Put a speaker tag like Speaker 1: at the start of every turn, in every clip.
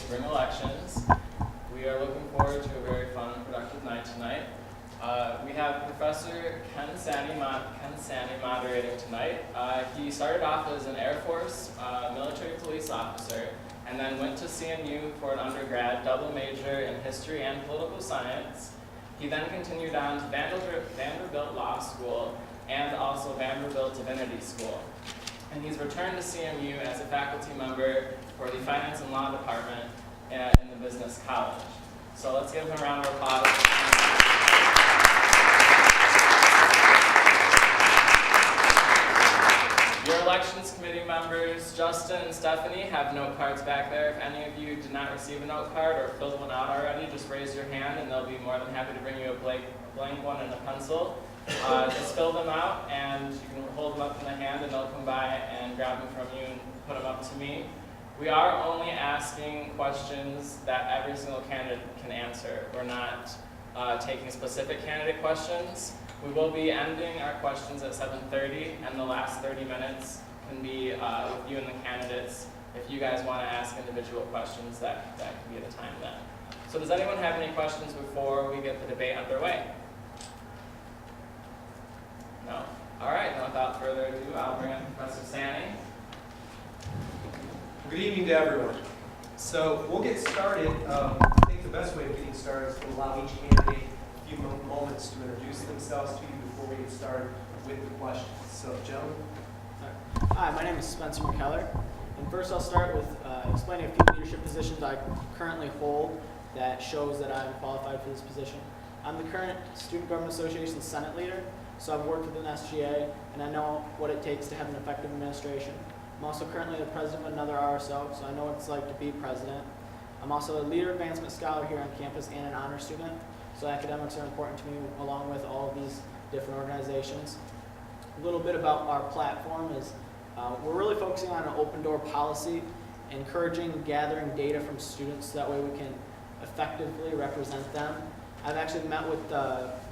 Speaker 1: spring elections. We are looking forward to a very fun and productive night tonight. We have Professor Ken Sani moderating tonight. He started off as an Air Force military police officer and then went to CMU for an undergrad double major in history and political science. He then continued on to Vanderbilt Law School and also Vanderbilt Divinity School. And he's returned to CMU as a faculty member for the Finance and Law Department in the Business College. So let's give him a round of applause. Your elections committee members, Justin and Stephanie, have note cards back there. If any of you did not receive a note card or filled one out already, just raise your hand and they'll be more than happy to bring you a blank one and a pencil. Just fill them out and you can hold them up in the hand and they'll come by and grab them from you and put them up to me. We are only asking questions that every single candidate can answer. We're not taking specific candidate questions. We will be ending our questions at 7:30, and the last 30 minutes can be with you and the candidates. If you guys want to ask individual questions, that can be the time then. So does anyone have any questions before we get the debate underway? No? All right, then without further ado, I'll bring up Professor Sani.
Speaker 2: Good evening to everyone. So we'll get started. I think the best way of getting started is to allow each candidate a few moments to introduce themselves to you before we get started with the questions. So, gentlemen.
Speaker 3: Hi, my name is Spencer McKellar. And first I'll start with explaining a few leadership positions I currently hold that shows that I'm qualified for this position. I'm the current Student Government Association Senate leader, so I've worked with an SGA and I know what it takes to have an effective administration. I'm also currently the president of another RSO, so I know what it's like to be president. I'm also a leader advancement scholar here on campus and an honor student, so academics are important to me along with all of these different organizations. A little bit about our platform is we're really focusing on an open door policy, encouraging gathering data from students so that way we can effectively represent them. I've actually met with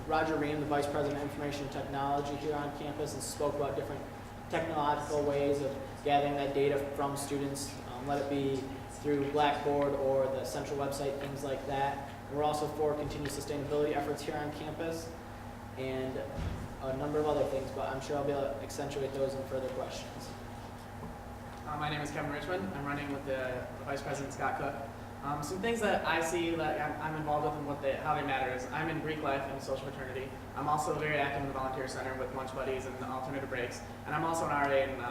Speaker 3: Roger Ream, the Vice President of Information Technology here on campus, and spoke about different technological ways of gathering that data from students, let it be through Blackboard or the central website, things like that. And we're also for continued sustainability efforts here on campus and a number of other things, but I'm sure I'll be able to accentuate those in further questions.
Speaker 4: My name is Kevin Richmond. I'm running with the Vice President Scott Cook. Some things that I see that I'm involved with and how they matter is I'm in Greek life and social fraternity. I'm also very active in the volunteer center with lunch buddies and alternative breaks, and I'm also an RA and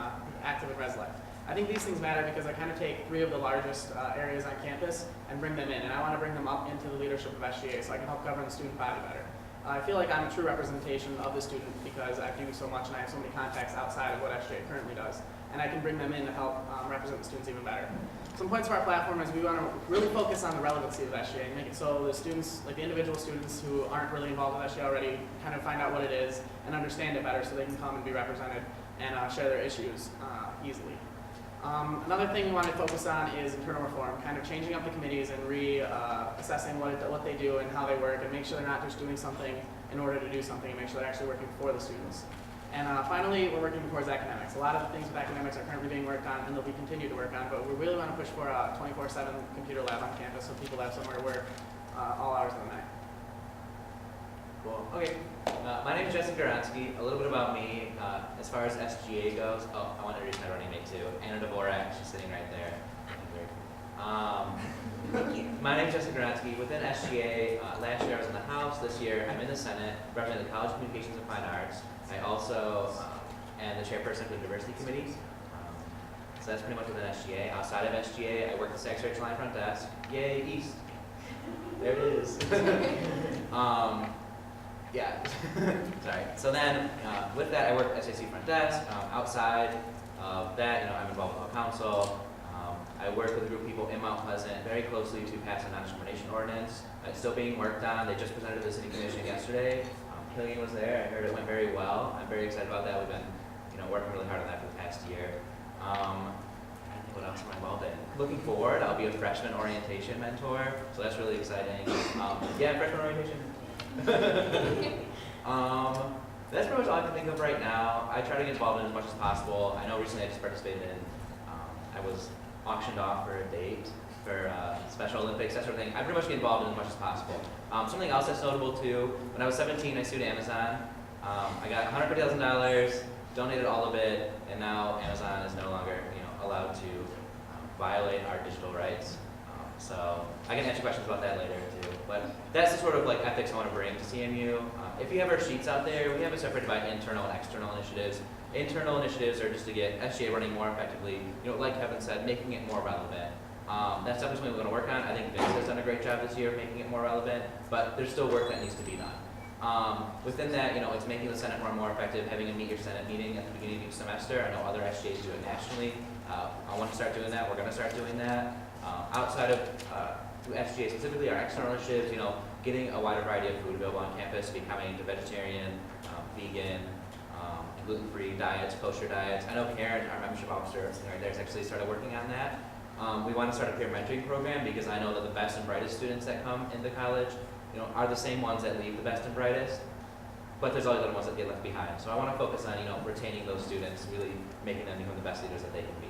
Speaker 4: active in Res Life. I think these things matter because I kind of take three of the largest areas on campus and bring them in, and I want to bring them up into the leadership of SGA so I can help govern the student body better. I feel like I'm a true representation of the student because I do so much and I have so many contacts outside of what SGA currently does, and I can bring them in to help represent the students even better. Some points of our platform is we want to really focus on the relevancy of SGA and make it so the students, like the individual students who aren't really involved with SGA already, kind of find out what it is and understand it better so they can come and be represented and share their issues easily. Another thing we want to focus on is internal reform, kind of changing up the committees and assessing what they do and how they work and make sure they're not just doing something in order to do something and make sure they're actually working for the students. And finally, we're working towards academics. A lot of the things with academics are currently being worked on and they'll be continued to work on, but we really want to push for a 24/7 computer lab on campus so people have somewhere to work all hours of the night.
Speaker 5: Cool. Okay. My name is Justin Garansky. A little bit about me. As far as SGA goes, I want to introduce my running mate too, Anna Dvorak. She's sitting right there. My name is Justin Garansky. Within SGA, last year I was in the House. This year I'm in the Senate, representing the College of Communications and Fine Arts. I also am the chairperson for the Diversity Committee. So that's pretty much within SGA. Outside of SGA, I work the Sex Rich Line front desk. Yay, East. There it is. Yeah. Sorry. So then, with that, I work at SAC front desk. Outside of that, I'm involved with the council. I work with a group of people in Mount Pleasant very closely to pass a non-discrimination ordinance. It's still being worked on. They just presented to the city commission yesterday. Killian was there. I heard it went very well. I'm very excited about that. We've been, working really hard on that for the past year. I don't think what else am I involved in. Looking forward, I'll be a freshman orientation mentor, so that's really exciting. Yeah, freshman orientation. That's pretty much all I can think of right now. I try to get involved in as much as possible. I know recently I just participated in, I was auctioned off for a date for Special Olympics, that sort of thing. I pretty much get involved in as much as possible. Something else that's notable too, when I was 17, I sued Amazon. I got $150,000, donated all of it, and now Amazon is no longer allowed to violate our digital rights. So I can answer questions about that later too. But that's the sort of like ethics I want to bring to CMU. If you have our sheets out there, we have it separated by internal and external initiatives. Internal initiatives are just to get SGA running more effectively, like Kevin said, making it more relevant. That's definitely something we're going to work on. I think Vince has done a great job this year making it more relevant, but there's still work that needs to be done. Within that, it's making the Senate more effective, having a Meet Your Senate meeting at the beginning of each semester. I know other SGAs do it nationally. I want to start doing that. We're going to start doing that. Outside of SGA specifically, our external initiatives, getting a wider variety of food available on campus, becoming vegetarian, vegan, gluten-free diets, kosher diets. I know Karen, our membership officer right there, has actually started working on that. We want to start a peer mentoring program because I know that the best and brightest students that come into college, are the same ones that leave the best and brightest, but there's always other ones that get left behind. So I want to focus on, retaining those students, really making them become the best leaders that they can be.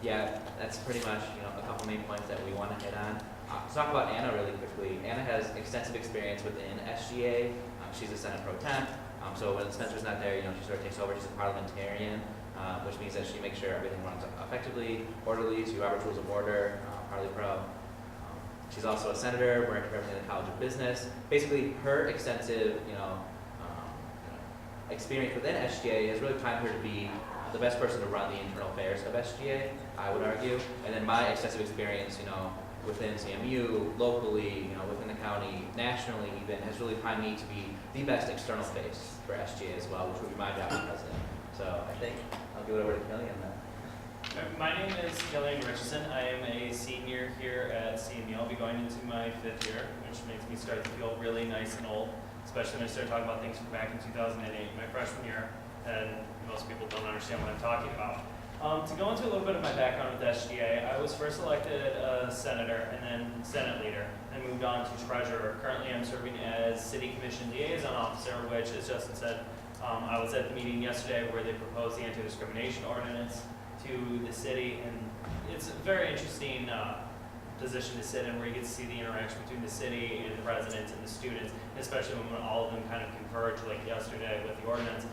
Speaker 5: Yeah, that's pretty much, a couple main points that we want to hit on. Let's talk about Anna really quickly. Anna has extensive experience within SGA. She's a Senate Pro Temp. So when Spencer's not there, she sort of takes over. She's a parliamentarian, which means that she makes sure everything runs effectively, orderly, to Robert's Rules of Order, Parley Pro. She's also a senator, working representing the College of Business. Basically, her extensive, experience within SGA has really primed her to be the best person to run the internal affairs of SGA, I would argue. And then my extensive experience, within CMU, locally, within the county, nationally even, has really primed me to be the best external face for SGA as well, which would be my job as president. So I think I'll give it over to Killian then.
Speaker 6: My name is Killian Richardson. I am a senior here at CMU. I'll be going into my 5th year, which makes me start to feel really nice and old, especially when I start talking about things from back in 2008, my freshman year, and most people don't understand what I'm talking about. To go into a little bit of my background with SGA, I was first elected a senator and then Senate leader, and moved on to treasurer. Currently, I'm serving as City Commission Liaison Officer, which, as Justin said, I was at the meeting yesterday where they proposed the anti-discrimination ordinance to the city, and it's a very interesting position to sit in, where you get to see the interaction between the city and the residents and the students, especially when all of them kind of converge, like yesterday with the ordinance.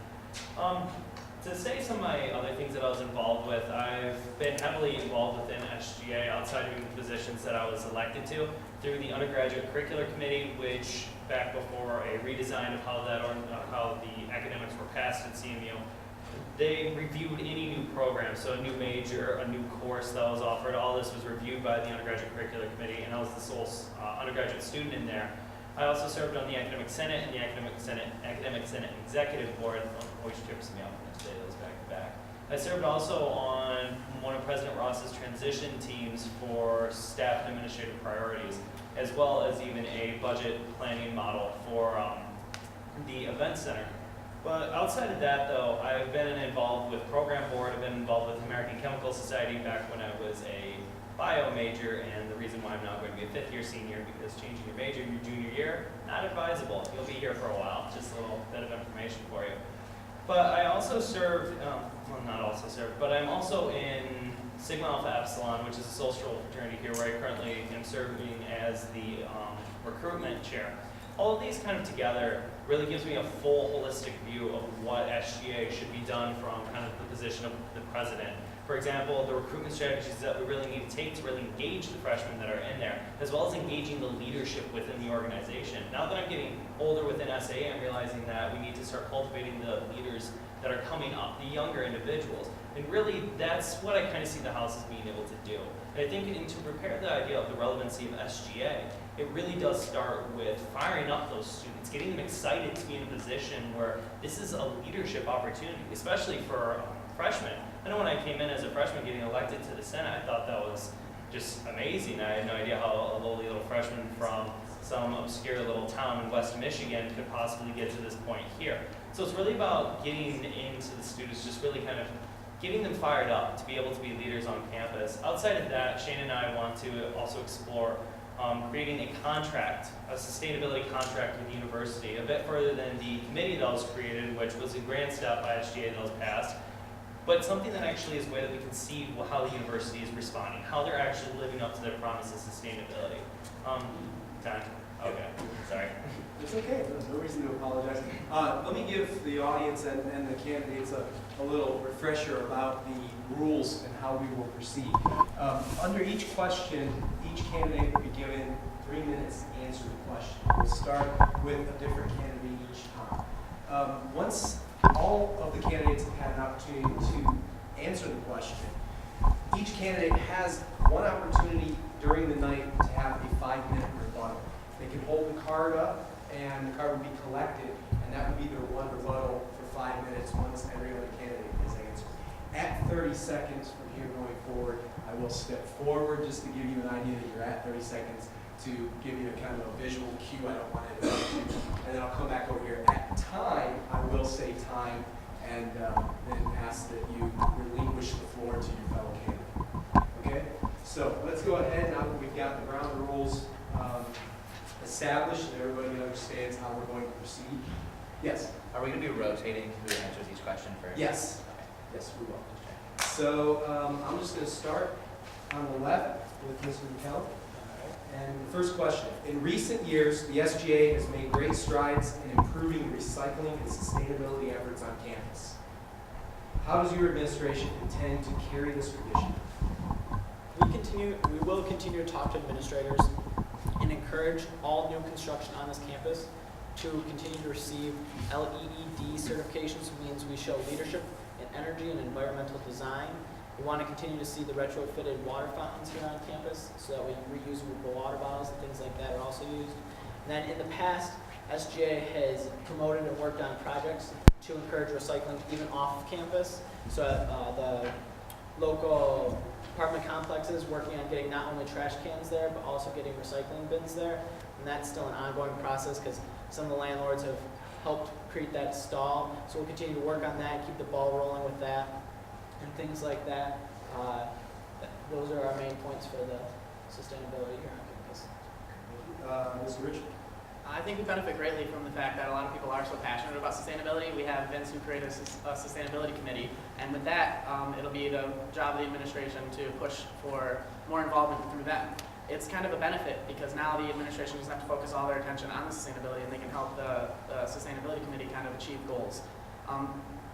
Speaker 6: To say some of my other things that I was involved with, I've been heavily involved within SGA outside of the positions that I was elected to through the undergraduate curricular committee, which back before a redesign of how the academics were passed at CMU, they reviewed any new program, so a new major, a new course that was offered. All this was reviewed by the undergraduate curricular committee, and I was the sole undergraduate student in there. I also served on the Academic Senate and the Academic Senate Executive Board. Always trips me up when I say those back to back. I served also on one of President Ross's transition teams for staff and administrative priorities, as well as even a budget planning model for the event center. But outside of that, though, I've been involved with program board. I've been involved with the American Chemical Society back when I was a bio major, and the reason why I'm now going to be a 5th year senior, because changing your major in your junior year, not advisable. You'll be here for a while. Just a little bit of information for you. But I also served, well, not also served, but I'm also in Sigma Alpha Epsilon, which is a social fraternity here, where I currently am serving as the recruitment chair. All of these kind of together really gives me a full holistic view of what SGA should be done from kind of the position of the president. For example, the recruitment strategies that we really need to take to really engage the freshmen that are in there, as well as engaging the leadership within the organization. Now that I'm getting older within SA, I'm realizing that we need to start cultivating the leaders that are coming up, the younger individuals. And really, that's what I kind of see the House as being able to do. And I think to prepare the idea of the relevancy of SGA, it really does start with firing up those students, getting them excited to be in a position where this is a leadership opportunity, especially for freshmen. I know when I came in as a freshman getting elected to the Senate, I thought that was just amazing. I had no idea how a lowly little freshman from some obscure little town in West Michigan could possibly get to this point here. So it's really about getting into the students, just really kind of getting them fired up to be able to be leaders on campus. Outside of that, Shane and I want to also explore creating a contract, a sustainability contract with the university, a bit further than the committee that was created, which was a grand step by SGA that was passed. but something that actually is a way that we can see how the university is responding, how they're actually living up to their promise of sustainability. Don? Okay, sorry.
Speaker 2: It's okay, no reason to apologize. Let me give the audience and the candidates a little refresher about the rules and how we will proceed. Under each question, each candidate will be given 3 minutes to answer the question. We'll start with a different candidate each time. Once all of the candidates have had an opportunity to answer the question, each candidate has one opportunity during the night to have a 5-minute rebuttal. They can hold the card up, and the card will be collected, and that would be their one rebuttal for 5 minutes once every other candidate has answered. At 30 seconds from here going forward, I will step forward just to give you an idea that you're at 30 seconds to give you a kind of a visual cue. I don't want to interrupt you. And then I'll come back over here. At time, I will say time, and then ask that you relinquish the floor to your fellow candidate. Okay? So let's go ahead now that we've got the ground rules established and everybody understands how we're going to proceed. Yes?
Speaker 5: Are we going to be rotating who answers each question first?
Speaker 2: Yes.
Speaker 5: Okay.
Speaker 2: Yes, we will. So I'm just going to start on the left with Mr. McKellar. And the first question. In recent years, the SGA has made great strides in improving recycling and sustainability efforts on campus. How does your administration intend to carry this tradition?
Speaker 3: We will continue to talk to administrators and encourage all new construction on this campus to continue to receive LEED certifications, which means we show leadership in energy and environmental design. We want to continue to see the retrofitted water fountains here on campus so that we reusable water bottles and things like that are also used. And then in the past, SGA has promoted and worked on projects to encourage recycling even off campus. So the local apartment complexes working on getting not only trash cans there, but also getting recycling bins there. And that's still an ongoing process because some of the landlords have helped create that stall. So we'll continue to work on that, keep the ball rolling with that, and things like that. Those are our main points for the sustainability here on campus.
Speaker 2: Mr. Rich?
Speaker 4: I think we benefit greatly from the fact that a lot of people are so passionate about sustainability. We have Vince who created a sustainability committee, and with that, it'll be the job of the administration to push for more involvement through them. It's kind of a benefit because now the administration doesn't have to focus all their attention on the sustainability, and they can help the sustainability committee kind of achieve goals.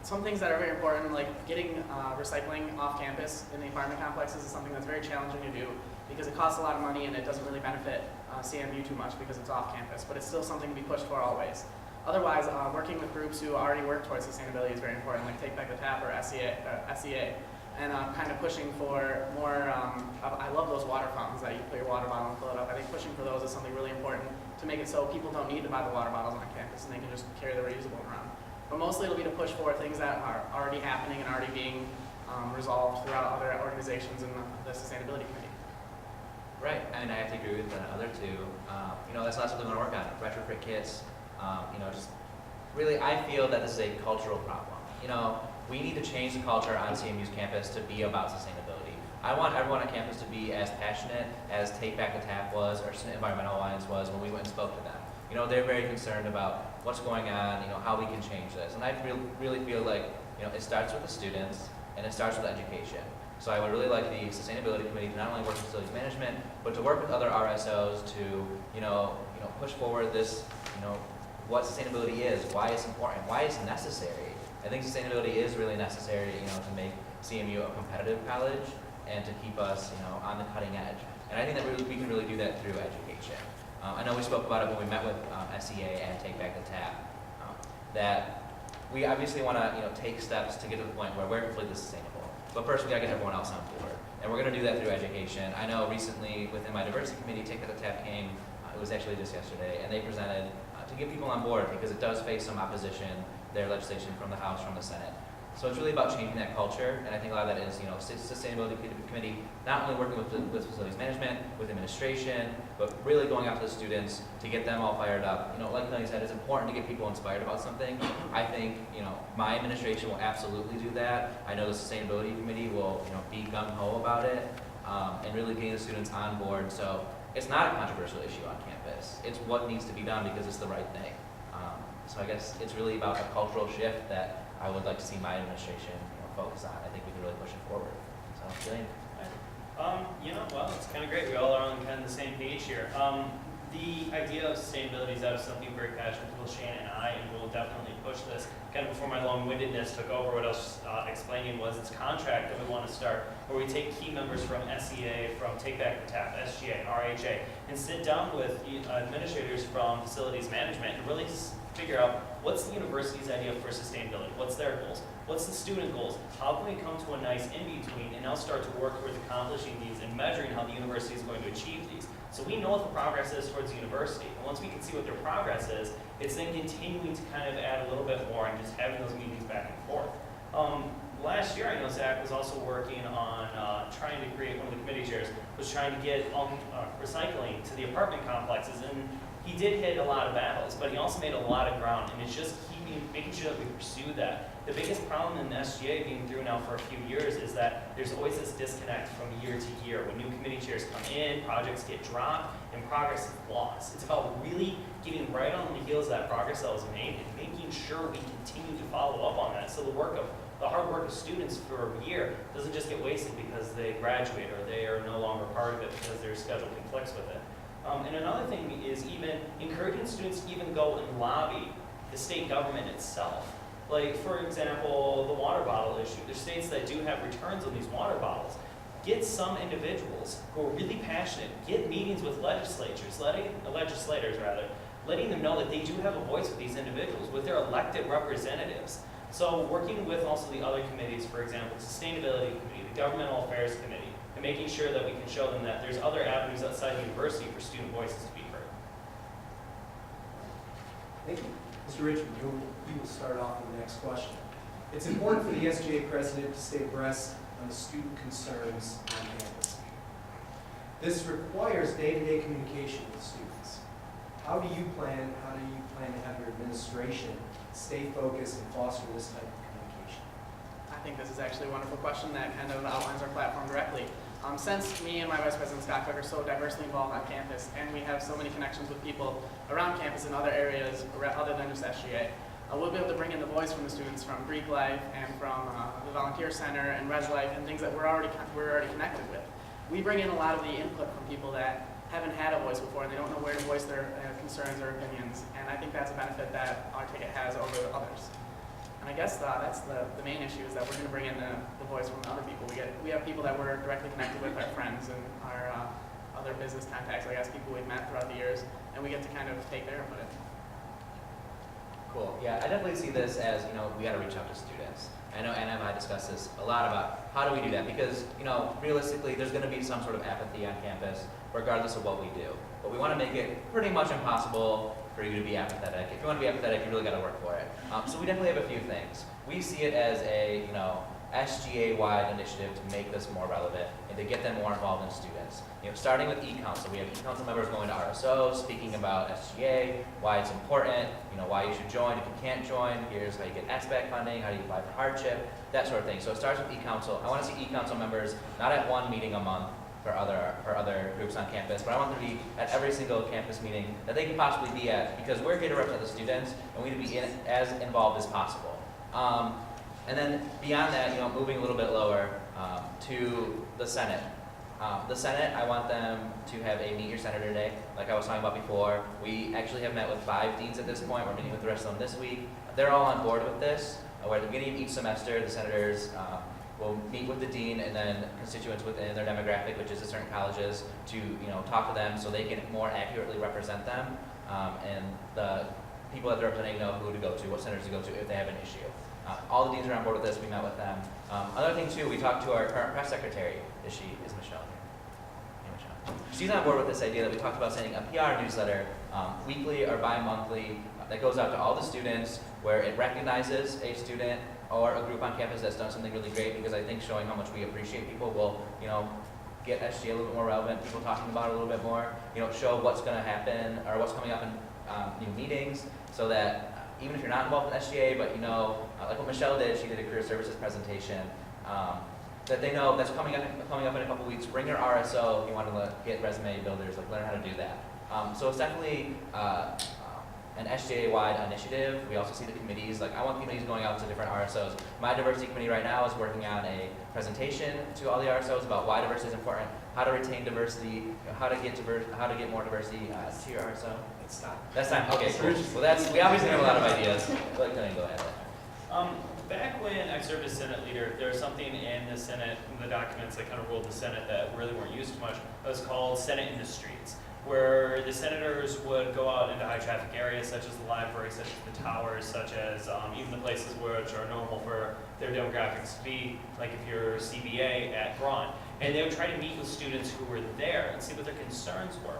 Speaker 4: Some things that are very important, like getting recycling off campus in the apartment complexes, is something that's very challenging to do because it costs a lot of money and it doesn't really benefit CMU too much because it's off campus, but it's still something to be pushed for always. Otherwise, working with groups who already work towards sustainability is very important, like Take Back the Tap or SEA, and kind of pushing for more, I love those water fountains that you put your water bottle and fill it up. I think pushing for those is something really important to make it so people don't need to buy the water bottles on campus and they can just carry the reusable around. But mostly it'll be to push for things that are already happening and already being resolved throughout other organizations in the Sustainability Committee.
Speaker 5: Right. I mean, I have to agree with the other two. That's not something we want to work on. Retrofit kits. Just really, I feel that this is a cultural problem. We need to change the culture on CMU's campus to be about sustainability. I want everyone on campus to be as passionate as Take Back the Tap was or Environmental Alliance was when we went and spoke to them. They're very concerned about what's going on, how we can change this. And I really feel like, it starts with the students and it starts with education. So I would really like the Sustainability Committee to not only work with facilities management, but to work with other RSOs to, push forward this, what sustainability is, why it's important, why it's necessary. I think sustainability is really necessary, to make CMU a competitive college and to keep us, on the cutting edge. And I think that we can really do that through education. I know we spoke about it when we met with SEA and Take Back the Tap, that we obviously want to, take steps to get to the point where we're completely sustainable. But first, we got to get everyone else on board. And we're going to do that through education. I know recently within my diversity committee, Take Back the Tap came, it was actually just yesterday, and they presented to get people on board because it does face some opposition, their legislation from the House, from the Senate. So it's really about changing that culture, and I think a lot of that is, Sustainability Committee, not only working with facilities management, with administration, but really going out to the students to get them all fired up. Like Melanie said, it's important to get people inspired about something. I think, my administration will absolutely do that. I know the Sustainability Committee will, be gung-ho about it, and really getting the students on board. So it's not a controversial issue on campus. It's what needs to be done because it's the right thing. So I guess it's really about a cultural shift that I would like to see my administration focus on, I think we can really push it forward. So, Jillian.
Speaker 6: Well, it's kind of great. We all are on kind of the same page here. The idea of sustainability is something I'm very passionate with Shannon and I, and we'll definitely push this. Kind of before my long-windedness took over, what I was explaining was this contract that we want to start, where we take key members from SEA, from Take Back the Tap, SGA, RHA, and sit down with administrators from facilities management and really figure out what's the university's idea for sustainability, what's their goals, what's the student goals, how can we come to a nice in-between and now start to work towards accomplishing these and measuring how the university is going to achieve these. So we know what the progress is towards the university, and once we can see what their progress is, it's then continuing to kind of add a little bit more and just having those meetings back and forth. Last year, I know Zach was also working on trying to create, one of the committee chairs was trying to get recycling to the apartment complexes, and he did hit a lot of battles, but he also made a lot of ground, and it's just making sure that we pursue that. The biggest problem in the SGA being through now for a few years is that there's always this disconnect from year to year. When new committee chairs come in, projects get dropped, and progress is lost. It's about really getting right on the heels of that progress that was made and making sure we continue to follow up on that. So the hard work of students for a year doesn't just get wasted because they graduate or they are no longer part of it because their schedule conflicts with it. And another thing is even encouraging students to even go and lobby the state government itself. Like, for example, the water bottle issue. There's states that do have returns on these water bottles. Get some individuals who are really passionate, get meetings with legislators, letting them know that they do have a voice with these individuals, with their elected representatives. So working with also the other committees, for example, the Sustainability Committee, the Governmental Affairs Committee, and making sure that we can show them that there's other avenues outside the university for student voices to be heard.
Speaker 2: Thank you. Mr. Richmond, you will start off with the next question. It's important for the SGA president to stay abreast on the student concerns on campus. This requires day-to-day communication with students. How do you plan to have your administration stay focused and foster this type of communication?
Speaker 4: I think this is actually a wonderful question that kind of outlines our platform directly. Since me and my Vice President Scott Cook are so diversely involved on campus, and we have so many connections with people around campus in other areas other than just SGA, we'll be able to bring in the voice from the students from Greek life and from the volunteer center and res life and things that we're already connected with. We bring in a lot of the input from people that haven't had a voice before and they don't know where to voice their concerns or opinions, and I think that's a benefit that our ticket has over others. And I guess that's the main issue is that we're going to bring in the voice from other people. We have people that we're directly connected with, our friends and our other business contacts, I guess people we've met throughout the years, and we get to kind of take their input in.
Speaker 5: Cool. Yeah, I definitely see this as, we got to reach out to students. I know Anna and I discussed this a lot about how do we do that because, realistically, there's going to be some sort of apathy on campus regardless of what we do. But we want to make it pretty much impossible for you to be apathetic. If you want to be apathetic, you really got to work for it. So we definitely have a few things. We see it as a, SGA-wide initiative to make this more relevant and to get them more involved in students. Starting with e-council, we have e-council members going to RSO, speaking about SGA, why it's important, why you should join if you can't join, here's how you get SBAC funding, how do you apply for hardship, that sort of thing. So it starts with e-council. I want to see e-council members not at one meeting a month for other groups on campus, but I want them to be at every single campus meeting that they can possibly be at because we're here to represent the students and we need to be as involved as possible. And then beyond that, moving a little bit lower to the Senate. The Senate, I want them to have a Meet Your Senator Day, like I was talking about before. We actually have met with 5 deans at this point. We're meeting with the rest of them this week. They're all on board with this. Where at the beginning of each semester, the senators will meet with the dean and then constituents within their demographic, which is the certain colleges, to talk to them so they can more accurately represent them and the people that they're representing know who to go to, what senators to go to if they have an issue. All the deans are on board with this. We met with them. Another thing too, we talked to our current press secretary. Is Michelle here? Hey, Michelle. She's on board with this idea that we talked about sending a PR newsletter weekly or bi-monthly that goes out to all the students where it recognizes a student or a group on campus that's done something really great because I think showing how much we appreciate people will, get SGA a little bit more relevant, people talking about it a little bit more, show what's going to happen or what's coming up in new meetings so that even if you're not involved in SGA, but like what Michelle did, she did a career services presentation, that they know that's coming up in a couple weeks. Bring your RSO if you want to get resume builders, learn how to do that. So it's definitely an SGA-wide initiative. We also see the committees, like I want committees going out to different RSOs. My diversity committee right now is working on a presentation to all the RSOs about why diversity is important, how to retain diversity, how to get more diversity to your RSO.
Speaker 2: Let's stop.
Speaker 5: That's time. Okay, cool. Well, we obviously have a lot of ideas. But go ahead.
Speaker 6: Back when I served as Senate leader, there was something in the Senate, in the documents that kind of ruled the Senate that really weren't used too much. It was called Senate in the Streets, where the senators would go out into high traffic areas such as the library, such as the towers, such as even the places which are normal for their demographics to be, like if you're CBA at Braun. And they would try to meet with students who were there and see what their concerns were.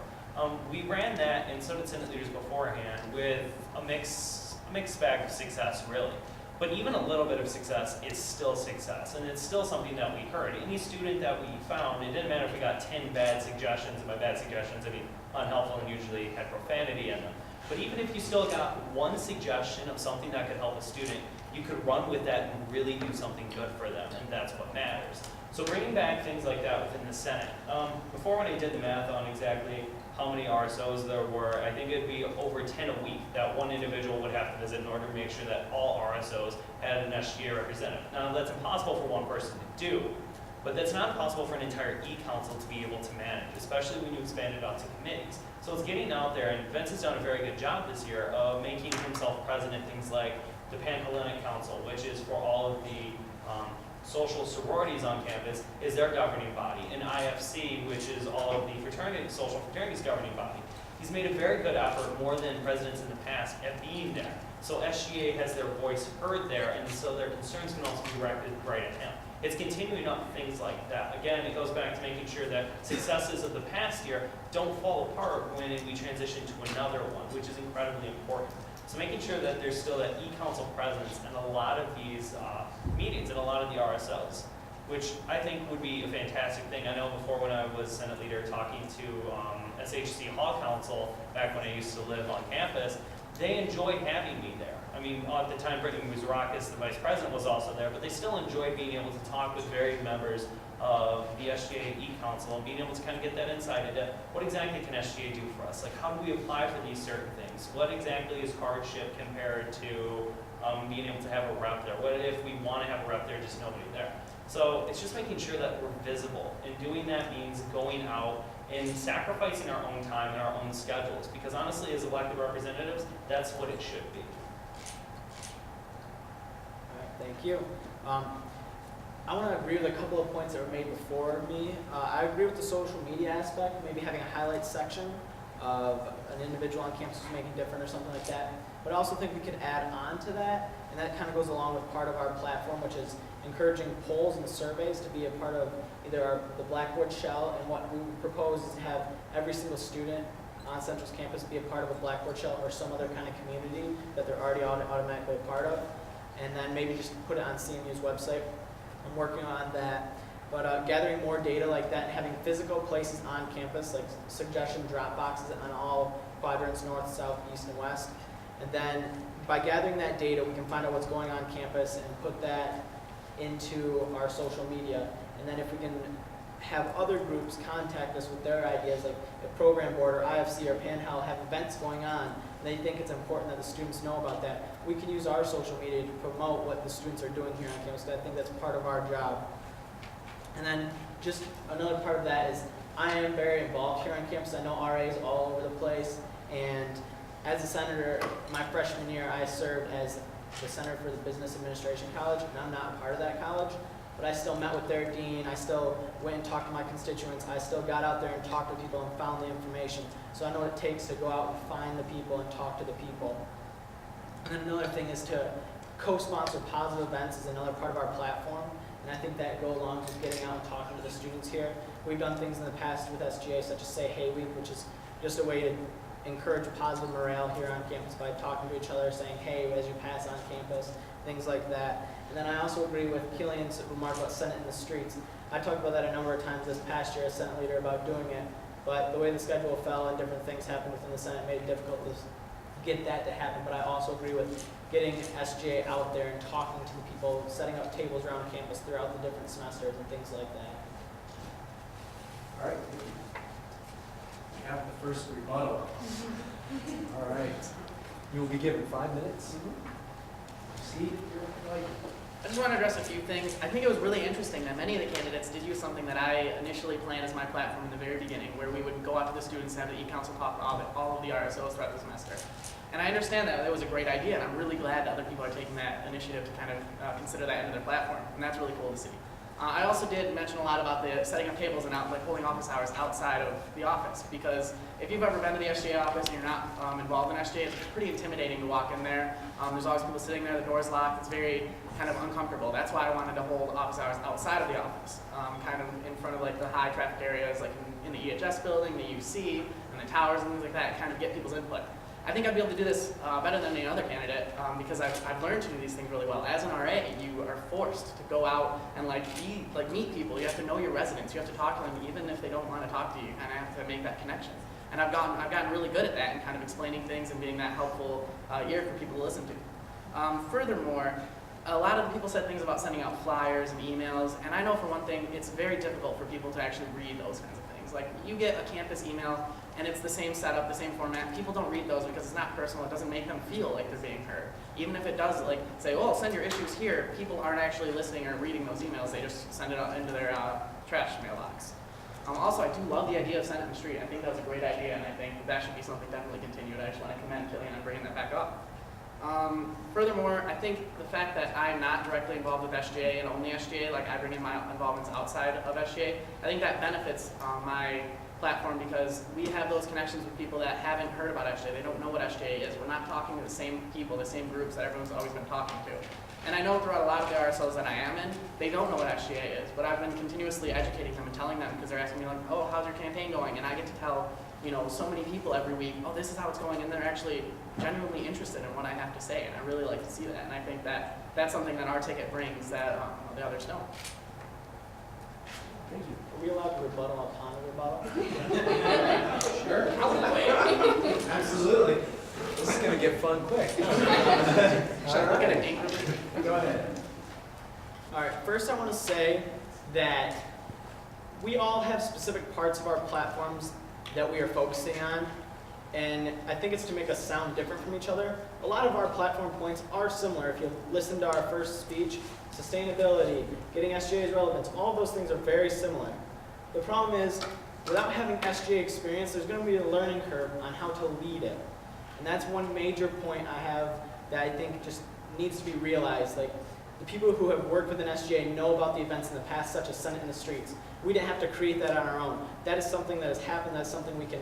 Speaker 6: We ran that, and so did Senate leaders beforehand, with a mixed bag of success, really. But even a little bit of success is still success, and it's still something that we heard. Any student that we found, it didn't matter if we got 10 bad suggestions, and by bad suggestions I mean unhelpful and usually had profanity in them. But even if you still got one suggestion of something that could help a student, you could run with that and really do something good for them, and that's what matters. So bringing back things like that within the Senate. Before when I did the math on exactly how many RSOs there were, I think it'd be over 10 a week that one individual would have to visit in order to make sure that all RSOs had an SGA representative. Now that's impossible for one person to do, but that's not possible for an entire e-council to be able to manage, especially when you expand it out to committees. So it's getting out there, and Vince has done a very good job this year of making himself president things like the Pan-Hellenic Council, which is for all of the social sororities on campus, is their governing body, and IFC, which is all of the social fraternities governing body. He's made a very good effort, more than presidents in the past, at being there. So SGA has their voice heard there, and so their concerns can also be directed right at him. It's continuing up things like that. Again, it goes back to making sure that successes of the past year don't fall apart when we transition to another one, which is incredibly important. So making sure that there's still that e-council presence in a lot of these meetings and a lot of the RSOs, which I think would be a fantastic thing. I know before when I was Senate leader talking to SHC Hall Council, back when I used to live on campus, they enjoyed having me there. I mean, at the time Brittany Muzrakis, the vice president, was also there, but they still enjoyed being able to talk with varied members of the SGA e-council and being able to kind of get that insight into what exactly can SGA do for us? Like, how do we apply for these certain things? What exactly is hardship compared to being able to have a rep there? What if we want to have a rep there, just nobody there? So it's just making sure that we're visible, and doing that means going out and sacrificing our own time and our own schedules, because honestly, as elected representatives, that's what it should be.
Speaker 3: All right, thank you. I want to agree with a couple of points that were made before me. I agree with the social media aspect, maybe having a highlight section of an individual on campus who's making different or something like that. But I also think we could add on to that, and that kind of goes along with part of our platform, which is encouraging polls and surveys to be a part of either the Blackboard shell, and what we propose is to have every single student on Central's campus be a part of a Blackboard shell or some other kind of community that they're already automatically a part of, and then maybe just put it on CMU's website. I'm working on that, but gathering more data like that and having physical places on campus, like suggestion drop boxes on all quadrants, north, south, east, and west. And then by gathering that data, we can find out what's going on campus and put that into our social media. And then if we can have other groups contact us with their ideas, like the program board or IFC or Panhell have events going on, and they think it's important that the students know about that, we can use our social media to promote what the students are doing here on campus. I think that's part of our job. And then just another part of that is I am very involved here on campus. I know RAs all over the place, and as a senator, my freshman year, I served as the Center for the Business Administration College, and I'm not a part of that college, but I still met with their dean, I still went and talked to my constituents, I still got out there and talked to people and found the information. So I know what it takes to go out and find the people and talk to the people. And then another thing is to co-sponsor positive events is another part of our platform, and I think that goes along with getting out and talking to the students here. We've done things in the past with SGA, such as Say Hey Week, which is just a way to encourage positive morale here on campus by talking to each other, saying hey as you pass on campus, things like that. And then I also agree with Killian's remark about Senate in the streets. I talked about that a number of times this past year as Senate leader about doing it, but the way the schedule fell and different things happened within the Senate made it difficult to get that to happen. But I also agree with getting SGA out there and talking to the people, setting up tables around campus throughout the different semesters and things like that.
Speaker 2: All right. We have the first rebuttal. All right. You will be given 5 minutes. Proceed if you're like.
Speaker 4: I just want to address a few things. I think it was really interesting that many of the candidates did use something that I initially planned as my platform in the very beginning, where we would go out to the students and have the e-council talk to all of the RSOs throughout the semester. And I understand that it was a great idea, and I'm really glad that other people are taking that initiative to kind of consider that into their platform, and that's really cool to see. I also did mention a lot about the setting up tables and like holding office hours outside of the office, because if you've ever been to the SGA office and you're not involved in SGA, it's pretty intimidating to walk in there. There's always people sitting there, the door's locked, it's very kind of uncomfortable. That's why I wanted to hold office hours outside of the office, kind of in front of like the high traffic areas, like in the EHS building, the UC, and the towers and things like that, and kind of get people's input. I think I'd be able to do this better than any other candidate because I've learned to do these things really well. As an RA, you are forced to go out and meet people. You have to know your residents. You have to talk to them even if they don't want to talk to you. You kind of have to make that connection. And I've gotten really good at that and kind of explaining things and being that helpful ear for people to listen to. Furthermore, a lot of the people said things about sending out flyers and emails, and I know for one thing, it's very difficult for people to actually read those kinds of things. Like, you get a campus email, and it's the same setup, the same format. People don't read those because it's not personal. It doesn't make them feel like they're being heard. Even if it does, like, say, oh, send your issues here, people aren't actually listening or reading those emails. They just send it out into their trash mailbox. Also, I do love the idea of Senate in the Street. I think that was a great idea, and I think that should be something definitely continued. I just want to commend Killian on bringing that back up. Furthermore, I think the fact that I'm not directly involved with SGA and only SGA, like I bring in my involvements outside of SGA, I think that benefits my platform because we have those connections with people that haven't heard about SGA. They don't know what SGA is. We're not talking to the same people, the same groups that everyone's always been talking to. And I know throughout a lot of the RSLs that I am in, they don't know what SGA is, but I've been continuously educating them and telling them because they're asking me like, oh, how's your campaign going? And I get to tell, so many people every week, oh, this is how it's going, and they're actually genuinely interested in what I have to say, and I really like to see that. And I think that that's something that our ticket brings that the others don't.
Speaker 2: Thank you.
Speaker 3: Are we allowed to rebuttal upon a rebuttal?
Speaker 2: Sure. Absolutely. This is going to get fun quick.
Speaker 4: Should I look at it angrily?
Speaker 2: Go ahead.
Speaker 3: All right, first I want to say that we all have specific parts of our platforms that we are focusing on, and I think it's to make us sound different from each other. A lot of our platform points are similar. If you listen to our first speech, sustainability, getting SGA's relevance, all of those things are very similar. The problem is, without having SGA experience, there's going to be a learning curve on how to lead it. And that's one major point I have that I think just needs to be realized. Like, the people who have worked with an SGA know about the events in the past, such as Senate in the Streets. We didn't have to create that on our own. That is something that has happened. That's something we can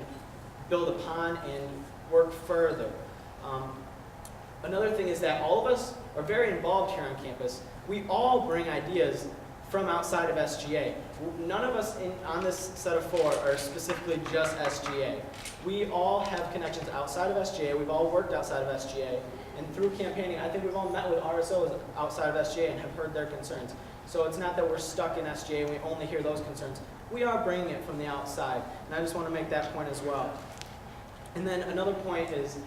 Speaker 3: build upon and work further. Another thing is that all of us are very involved here on campus. We all bring ideas from outside of SGA. None of us on this set of four are specifically just SGA. We all have connections outside of SGA. We've all worked outside of SGA. And through campaigning, I think we've all met with RSOs outside of SGA and have heard their concerns. So it's not that we're stuck in SGA and we only hear those concerns. We are bringing it from the outside. And I just want to make that point as well. And then another point is,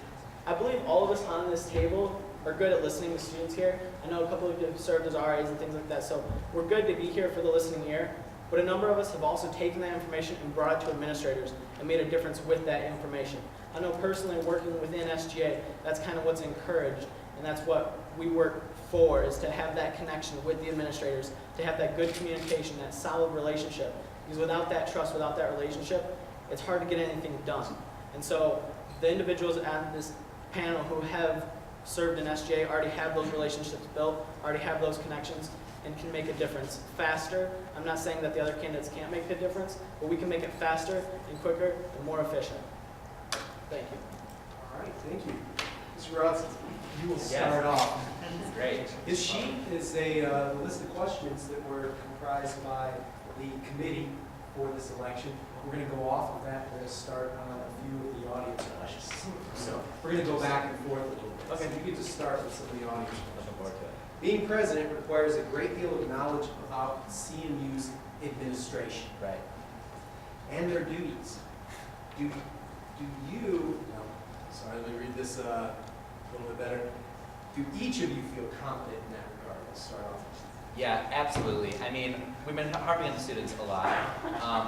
Speaker 3: I believe all of us on this table are good at listening to students here. I know a couple of you have served as RAs and things like that, so we're good to be here for the listening ear. But a number of us have also taken that information and brought it to administrators and made a difference with that information. I know personally working within SGA, that's kind of what's encouraged, and that's what we work for, is to have that connection with the administrators, to have that good communication, that solid relationship. Because without that trust, without that relationship, it's hard to get anything done. And so the individuals at this panel who have served in SGA already have those relationships built, already have those connections, and can make a difference faster. I'm not saying that the other candidates can't make a difference, but we can make it faster and quicker and more efficient. Thank you.
Speaker 2: All right, thank you. Mr. Ross, you will start off.
Speaker 5: Great.
Speaker 2: His sheet is a list of questions that were comprised by the committee for this election. We're going to go off of that. We're going to start on a few of the audience questions. So we're going to go back and forth a little bit. Okay. So you can just start with some of the audience questions.
Speaker 5: Looking forward to it.
Speaker 2: Being president requires a great deal of knowledge about CMU's administration.
Speaker 5: Right.
Speaker 2: And their duties. Do you, no, sorry, let me read this a little bit better. Do each of you feel confident in that regard? Let's start off.
Speaker 5: Yeah, absolutely. I mean, we've been harping on the students a lot,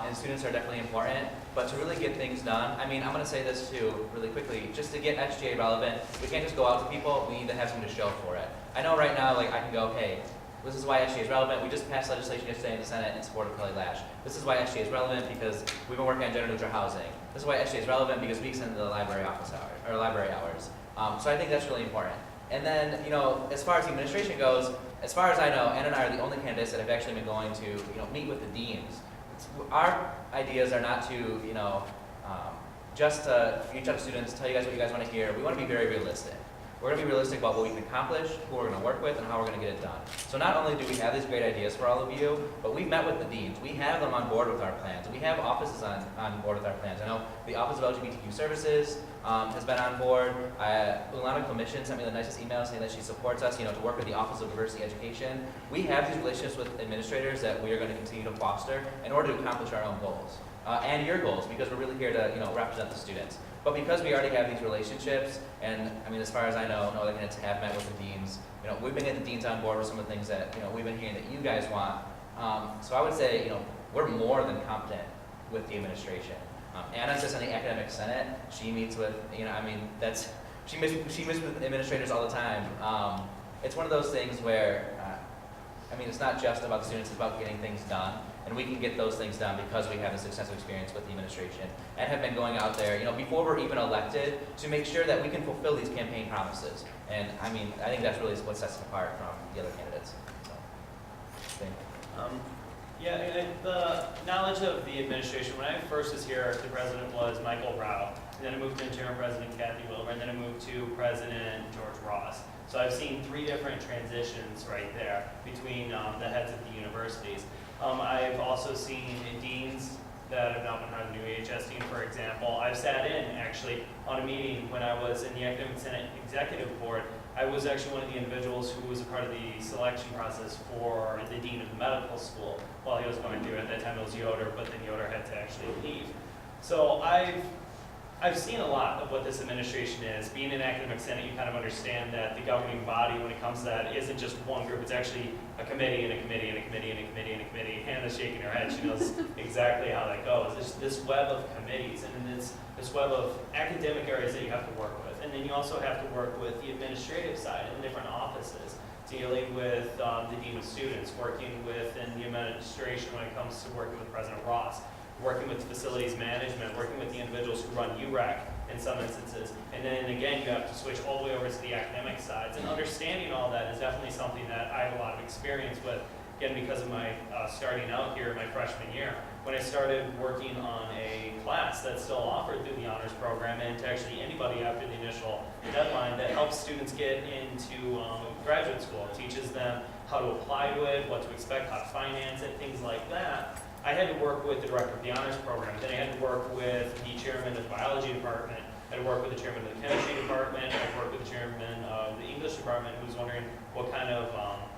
Speaker 5: and students are definitely important, but to really get things done, I mean, I'm going to say this too, really quickly, just to get SGA relevant, we can't just go out to people, we need to have something to show for it. I know right now, like, I can go, hey, this is why SGA is relevant. We just passed legislation yesterday in the Senate in support of Kelly Lash. This is why SGA is relevant because we've been working on gender neutral housing. This is why SGA is relevant because we extended the library office hours, or library hours. So I think that's really important. And then, you know, as far as the administration goes, as far as I know, Ann and I are the only candidates that have actually been going to, you know, meet with the deans. Our ideas are not to, you know, just to reach out to students, tell you guys what you guys want to hear. We want to be very realistic. We're going to be realistic about what we can accomplish, who we're going to work with, and how we're going to get it done. So not only do we have these great ideas for all of you, but we've met with the deans. We have them on board with our plans. We have offices on board with our plans. I know the Office of LGBTQ Services has been on board. Ulana Commission sent me the nicest email saying that she supports us, you know, to work with the Office of Diversity Education. We have these relationships with administrators that we are going to continue to foster in order to accomplish our own goals. And your goals, because we're really here to, you know, represent the students. But because we already have these relationships, and I mean, as far as I know, no other candidates have met with the deans. You know, we've been getting the deans on board with some of the things that, you know, we've been hearing that you guys want. So I would say, you know, we're more than competent with the administration. Anna sits on the academic senate. She meets with, you know, I mean, she meets with administrators all the time. It's one of those things where, I mean, it's not just about the students, it's about getting things done. And we can get those things done because we have this extensive experience with the administration and have been going out there, you know, before we're even elected to make sure that we can fulfill these campaign promises. And I mean, I think that's really what sets us apart from the other candidates. So,
Speaker 6: yeah, and the knowledge of the administration, when I first was here, the president was Michael Rao, and then I moved to interim president Kathy Wilbur, and then I moved to president George Ross. So I've seen 3 different transitions right there between the heads of the universities. I've also seen deans that have now been hired, the new AHS dean, for example. I've sat in, actually, on a meeting when I was in the Academic Senate Executive Board. I was actually one of the individuals who was a part of the selection process for the dean of the medical school while he was going through. At that time, it was Yoder, but then Yoder had to actually leave. So I've seen a lot of what this administration is. Being in academic senate, you kind of understand that the governing body, when it comes to that, isn't just one group. It's actually a committee and a committee and a committee and a committee and a committee. Hannah's shaking her head. She knows exactly how that goes. There's this web of committees, and then this web of academic areas that you have to work with. And then you also have to work with the administrative side in different offices, dealing with the dean of students, working with in the administration when it comes to working with President Ross, working with facilities management, working with the individuals who run UREC in some instances. And then again, you have to switch all the way over to the academic sides. And understanding all that is definitely something that I have a lot of experience with, again, because of my starting out here in my freshman year. When I started working on a class that's still offered through the honors program, and to actually anybody after the initial deadline, that helps students get into graduate school. It teaches them how to apply to it, what to expect, how to finance it, things like that. I had to work with the director of the honors program. Then I had to work with the chairman of the biology department. I had to work with the chairman of the chemistry department. I had to work with the chairman of the English department, who was wondering what kind of not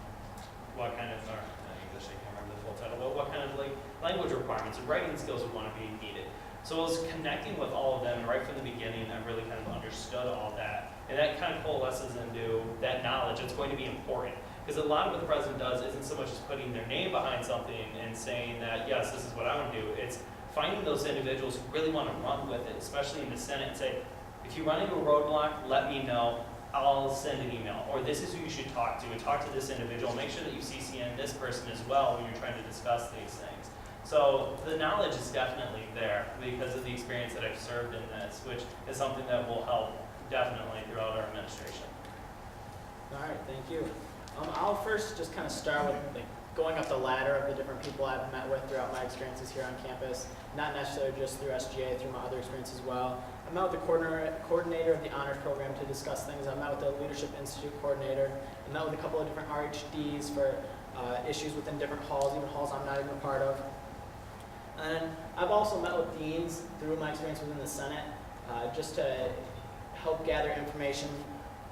Speaker 6: English, I can't remember the full title, but what kind of like language requirements and writing skills would want to be needed. So I was connecting with all of them, and right from the beginning, I really kind of understood all that. And that kind of coalesces into that knowledge. It's going to be important. Because a lot of what the president does isn't so much as putting their name behind something and saying that, yes, this is what I want to do. It's finding those individuals who really want to run with it, especially in the Senate, and say, if you run into a roadblock, let me know. I'll send an email. Or this is who you should talk to. And talk to this individual. Make sure that you CC in this person as well when you're trying to discuss these things. So the knowledge is definitely there because of the experience that I've served in this, which is something that will help definitely throughout our administration.
Speaker 3: All right, thank you. I'll first just kind of start with like going up the ladder of the different people I've met with throughout my experiences here on campus, not necessarily just through SGA, through my other experiences as well. I met with the coordinator of the honors program to discuss things. I met with the Leadership Institute coordinator. I met with a couple of different RHDs for issues within different halls, even halls I'm not even a part of. And I've also met with deans through my experience within the Senate, just to help gather information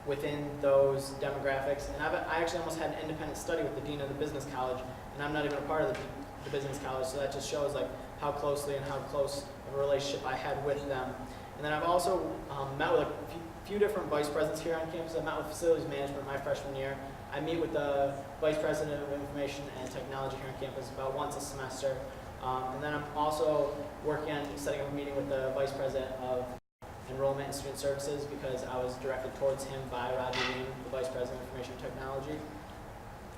Speaker 3: within those demographics. And I actually almost had an independent study with the dean of the business college, and I'm not even a part of the business college, so that just shows like how closely and how close of a relationship I had with them. And then I've also met with a few different vice presidents here on campus. I met with facilities management my freshman year. I meet with the vice president of information and technology here on campus about once a semester. And then I'm also working on setting up a meeting with the vice president of enrollment and student services because I was directed towards him by Roger Dean, the vice president of information and technology.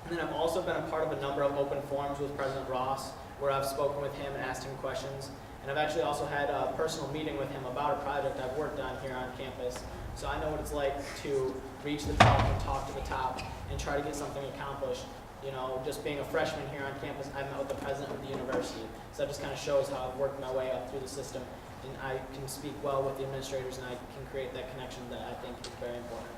Speaker 3: And then I've also been a part of a number of open forums with President Ross where I've spoken with him and asked him questions. And I've actually also had a personal meeting with him about a project I've worked on here on campus. So I know what it's like to reach the top and talk to the top and try to get something accomplished. You know, just being a freshman here on campus, I've met with the president of the university. So that just kind of shows how I've worked my way up through the system. And I can speak well with the administrators and I can create that connection that I think is very important.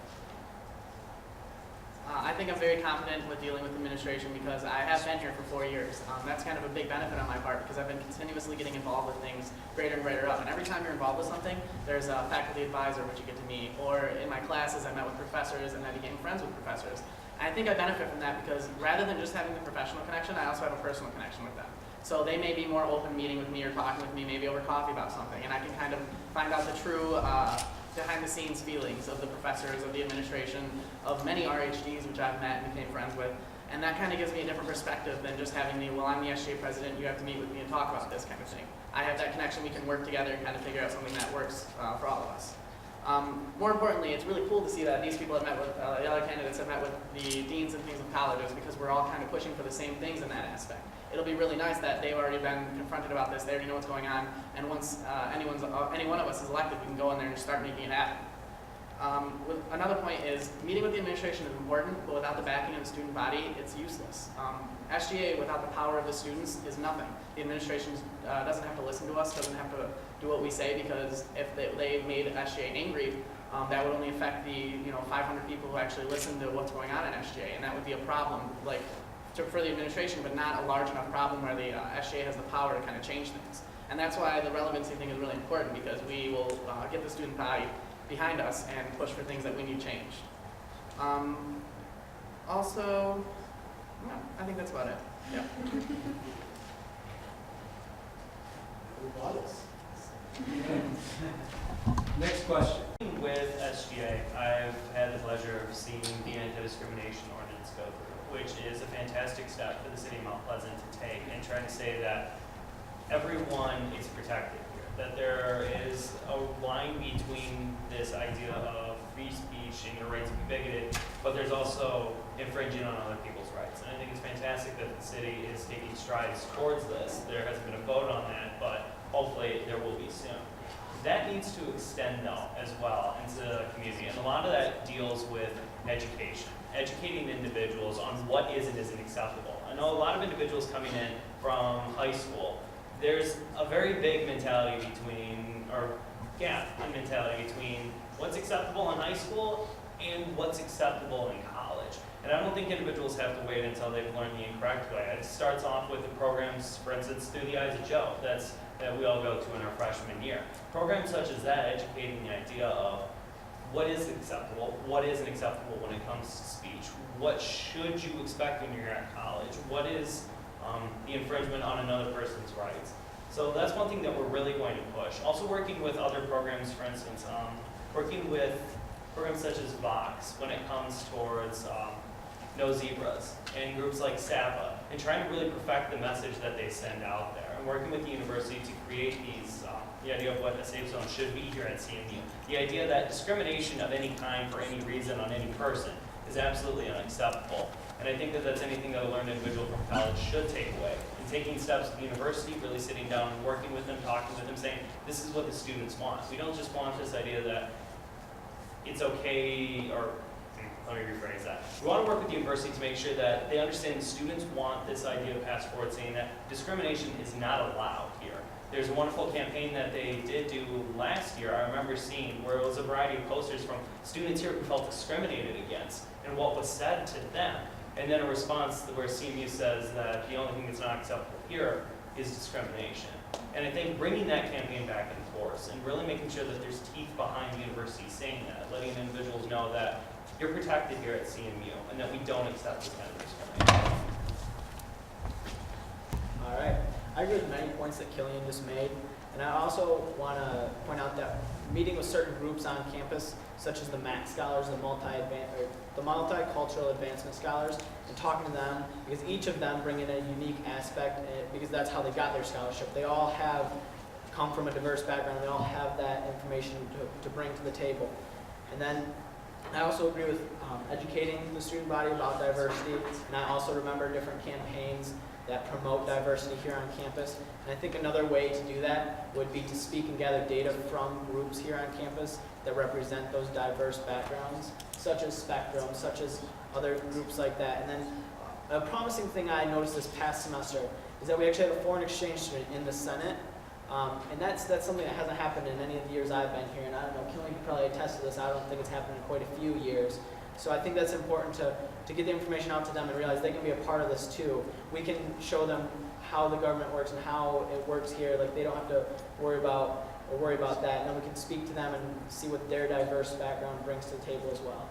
Speaker 4: I think I'm very confident with dealing with administration because I have been here for 4 years. That's kind of a big benefit on my part because I've been continuously getting involved with things greater and greater up. And every time you're involved with something, there's a faculty advisor which you get to meet. Or in my classes, I met with professors and I became friends with professors. And I think I benefit from that because rather than just having the professional connection, I also have a personal connection with them. So they may be more open meeting with me or talking with me maybe over coffee about something. And I can kind of find out the true behind-the-scenes feelings of the professors, of the administration, of many RHDs, which I've met and became friends with. And that kind of gives me a different perspective than just having the, well, I'm the SGA president, you have to meet with me and talk about this kind of thing. I have that connection, we can work together and kind of figure out something that works for all of us. More importantly, it's really cool to see that these people have met with, the other candidates have met with the deans and things of colleges because we're all kind of pushing for the same things in that aspect. It'll be really nice that they've already been confronted about this, they already know what's going on, and once any one of us is elected, we can go in there and just start making it happen. Another point is, meeting with the administration is important, but without the backing of the student body, it's useless. SGA, without the power of the students, is nothing. The administration doesn't have to listen to us, doesn't have to do what we say, because if they made SGA angry, that would only affect the 500 people who actually listen to what's going on in SGA, and that would be a problem, like, for the administration, but not a large enough problem where the SGA has the power to kind of change things. And that's why the relevancy thing is really important, because we will get the student body behind us and push for things that we need changed. Also, yeah, I think that's about it. Yeah.
Speaker 2: Next question.
Speaker 6: With SGA, I've had the pleasure of seeing the anti-discrimination ordinance go through, which is a fantastic step for the city of Mount Pleasant to take and try to say that everyone is protected here, that there is a line between this idea of free speech and your right to be bigoted, but there's also infringing on other people's rights. And I think it's fantastic that the city is taking strides towards this. There hasn't been a vote on that, but hopefully there will be soon. That needs to extend, though, as well into the community. And a lot of that deals with education, educating individuals on what is and isn't acceptable. I know a lot of individuals coming in from high school, there's a very big mentality mentality between what's acceptable in high school and what's acceptable in college. And I don't think individuals have to wait until they've learned the incorrect way. It starts off with the programs, for instance, Through the Eyes of Joe, that we all go to in our freshman year. Programs such as that, educating the idea of what is acceptable, what isn't acceptable when it comes to speech, what should you expect when you're at college, what is the infringement on another person's rights. So that's one thing that we're really going to push. Also working with other programs, for instance, working with programs such as Vox when it comes towards No Zebras and groups like SAPA, and trying to really perfect the message that they send out there. And working with the university to create these, the idea of what a safe zone should be here at CMU. The idea that discrimination of any kind for any reason on any person is absolutely unacceptable. And I think that that's anything that a learned individual from college should take away. And taking steps at the university, really sitting down and working with them, talking with them, saying, this is what the students want. We don't just want this idea that it's okay, or let me rephrase that. We want to work with the university to make sure that they understand the students want this idea passed forward, saying that discrimination is not allowed here. There's a wonderful campaign that they did do last year, I remember seeing, where it was a variety of posters from students here who felt discriminated against and what was said to them. And then a response where CMU says that the only thing that's not acceptable here is discrimination. And I think bringing that campaign back in force and really making sure that there's teeth behind the university saying that, letting individuals know that you're protected here at CMU and that we don't accept this kind of discrimination.
Speaker 3: All right. I agree with many points that Killian just made, And I also want to point out that meeting with certain groups on campus, such as the MAC scholars, the multicultural advancement scholars, and talking to them, because each of them bring in a unique aspect, because that's how they got their scholarship. They all come from a diverse background. They all have that information to bring to the table. And then I also agree with educating the student body about diversity, and I also remember different campaigns that promote diversity here on campus. And I think another way to do that would be to speak and gather data from groups here on campus that represent those diverse backgrounds, such as Spectrum, such as other groups like that. And then a promising thing I noticed this past semester is that we actually had a foreign exchange student in the Senate. And that's something that hasn't happened in any of the years I've been here. And I don't know, Killing could probably attest to this. I don't think it's happened in quite a few years. So I think that's important to get the information out to them and realize they can be a part of this too. We can show them how the government works and how it works here. Like, they don't have to worry about that. And then we can speak to them and see what their diverse background brings to the table as well.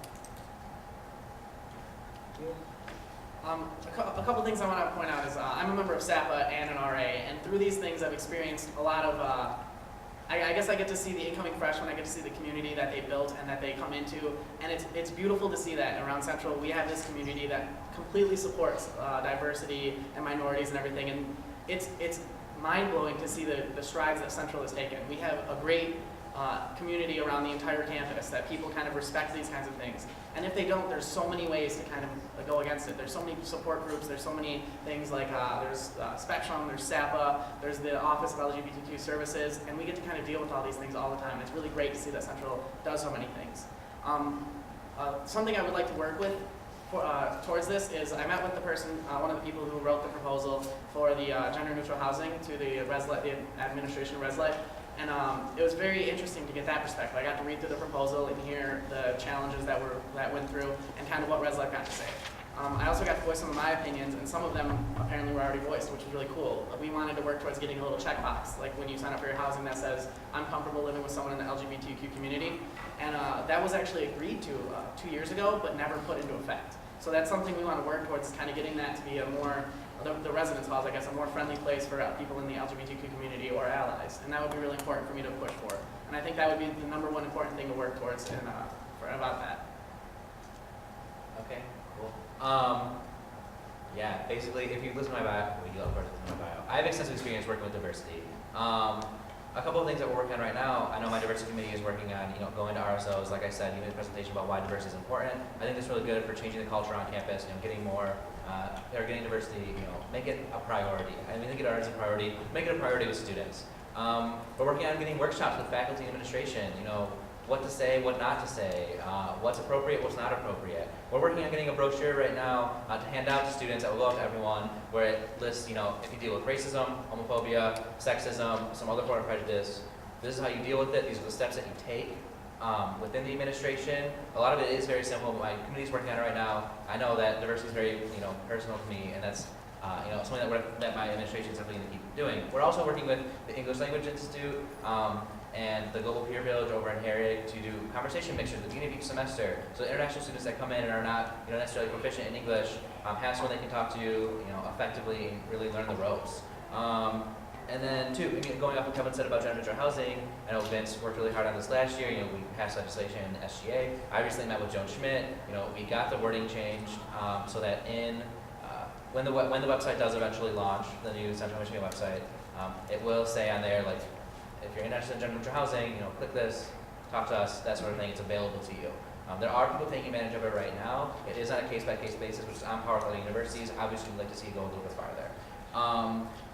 Speaker 4: A couple things I want to point out is I'm a member of SAPA and an RA, and through these things I've experienced a lot of, I guess I get to see the incoming freshmen, I get to see the community that they built and that they come into, and it's beautiful to see that around Central. We have this community that completely supports diversity and minorities and everything, and it's mind-blowing to see the strides that Central has taken. We have a great community around the entire campus that people kind of respect these kinds of things. And if they don't, there's so many ways to kind of go against it. There's so many support groups, there's so many things like there's Spectrum, there's SAPA, there's the Office of LGBTQ Services, and we get to kind of deal with all these things all the time. It's really great to see that Central does so many things. Something I would like to work with towards this is I met with the person, one of the people who wrote the proposal for the gender-neutral housing to the administration ResLife. And it was very interesting to get that perspective. I got to read through the proposal and hear the challenges that went through and kind of what ResLife got to say. I also got to voice some of my opinions, and some of them apparently were already voiced, which was really cool. We wanted to work towards getting a little checkbox, like when you sign up for your housing that says, I'm comfortable living with someone in the LGBTQ community. And that was actually agreed to 2 years ago, but never put into effect. So that's something we want to work towards, is kind of getting that to be a more, the residence halls, I guess, a more friendly place for people in the LGBTQ community or allies. And that would be really important for me to push for. And I think that would be the number one important thing to work towards about that.
Speaker 5: Okay, cool. Yeah, basically, if you listen to my bio, I have extensive experience working with diversity. A couple of things that we're working on right now, I know my diversity committee is working on, going to RSOs, like I said, giving a presentation about why diversity is important. I think it's really good for changing the culture on campus, getting more, or getting diversity, make it a priority. I mean, think it as a priority, make it a priority with students. We're working on getting workshops with faculty and administration, what to say, what not to say, what's appropriate, what's not appropriate. We're working on getting a brochure right now to hand out to students that will go out to everyone, where it lists, if you deal with racism, homophobia, sexism, some other form of prejudice, this is how you deal with it, these are the steps that you take within the administration. A lot of it is very simple, but my committee's working on it right now. I know that diversity is very, personal to me, and that's something that my administration is definitely going to keep doing. We're also working with the English Language Institute, and the Global Peer Village over in Herrick to do conversation mixtures at the beginning of each semester. So the international students that come in and are not necessarily proficient in English have someone they can talk to effectively and really learn the ropes. And then two, going off what Kevin said about gender-neutral housing, I know Vince worked really hard on this last year. We passed legislation in the SGA. I recently met with Joan Schmidt. We got the wording changed so that when the website does eventually launch, the new Central Michigan website, it will say on there, like, if you're interested in gender-neutral housing, click this, talk to us, that sort of thing. It's available to you. There are people taking advantage of it right now. It is on a case-by-case basis, which is on par with other universities. Obviously, we'd like to see it go a little bit farther.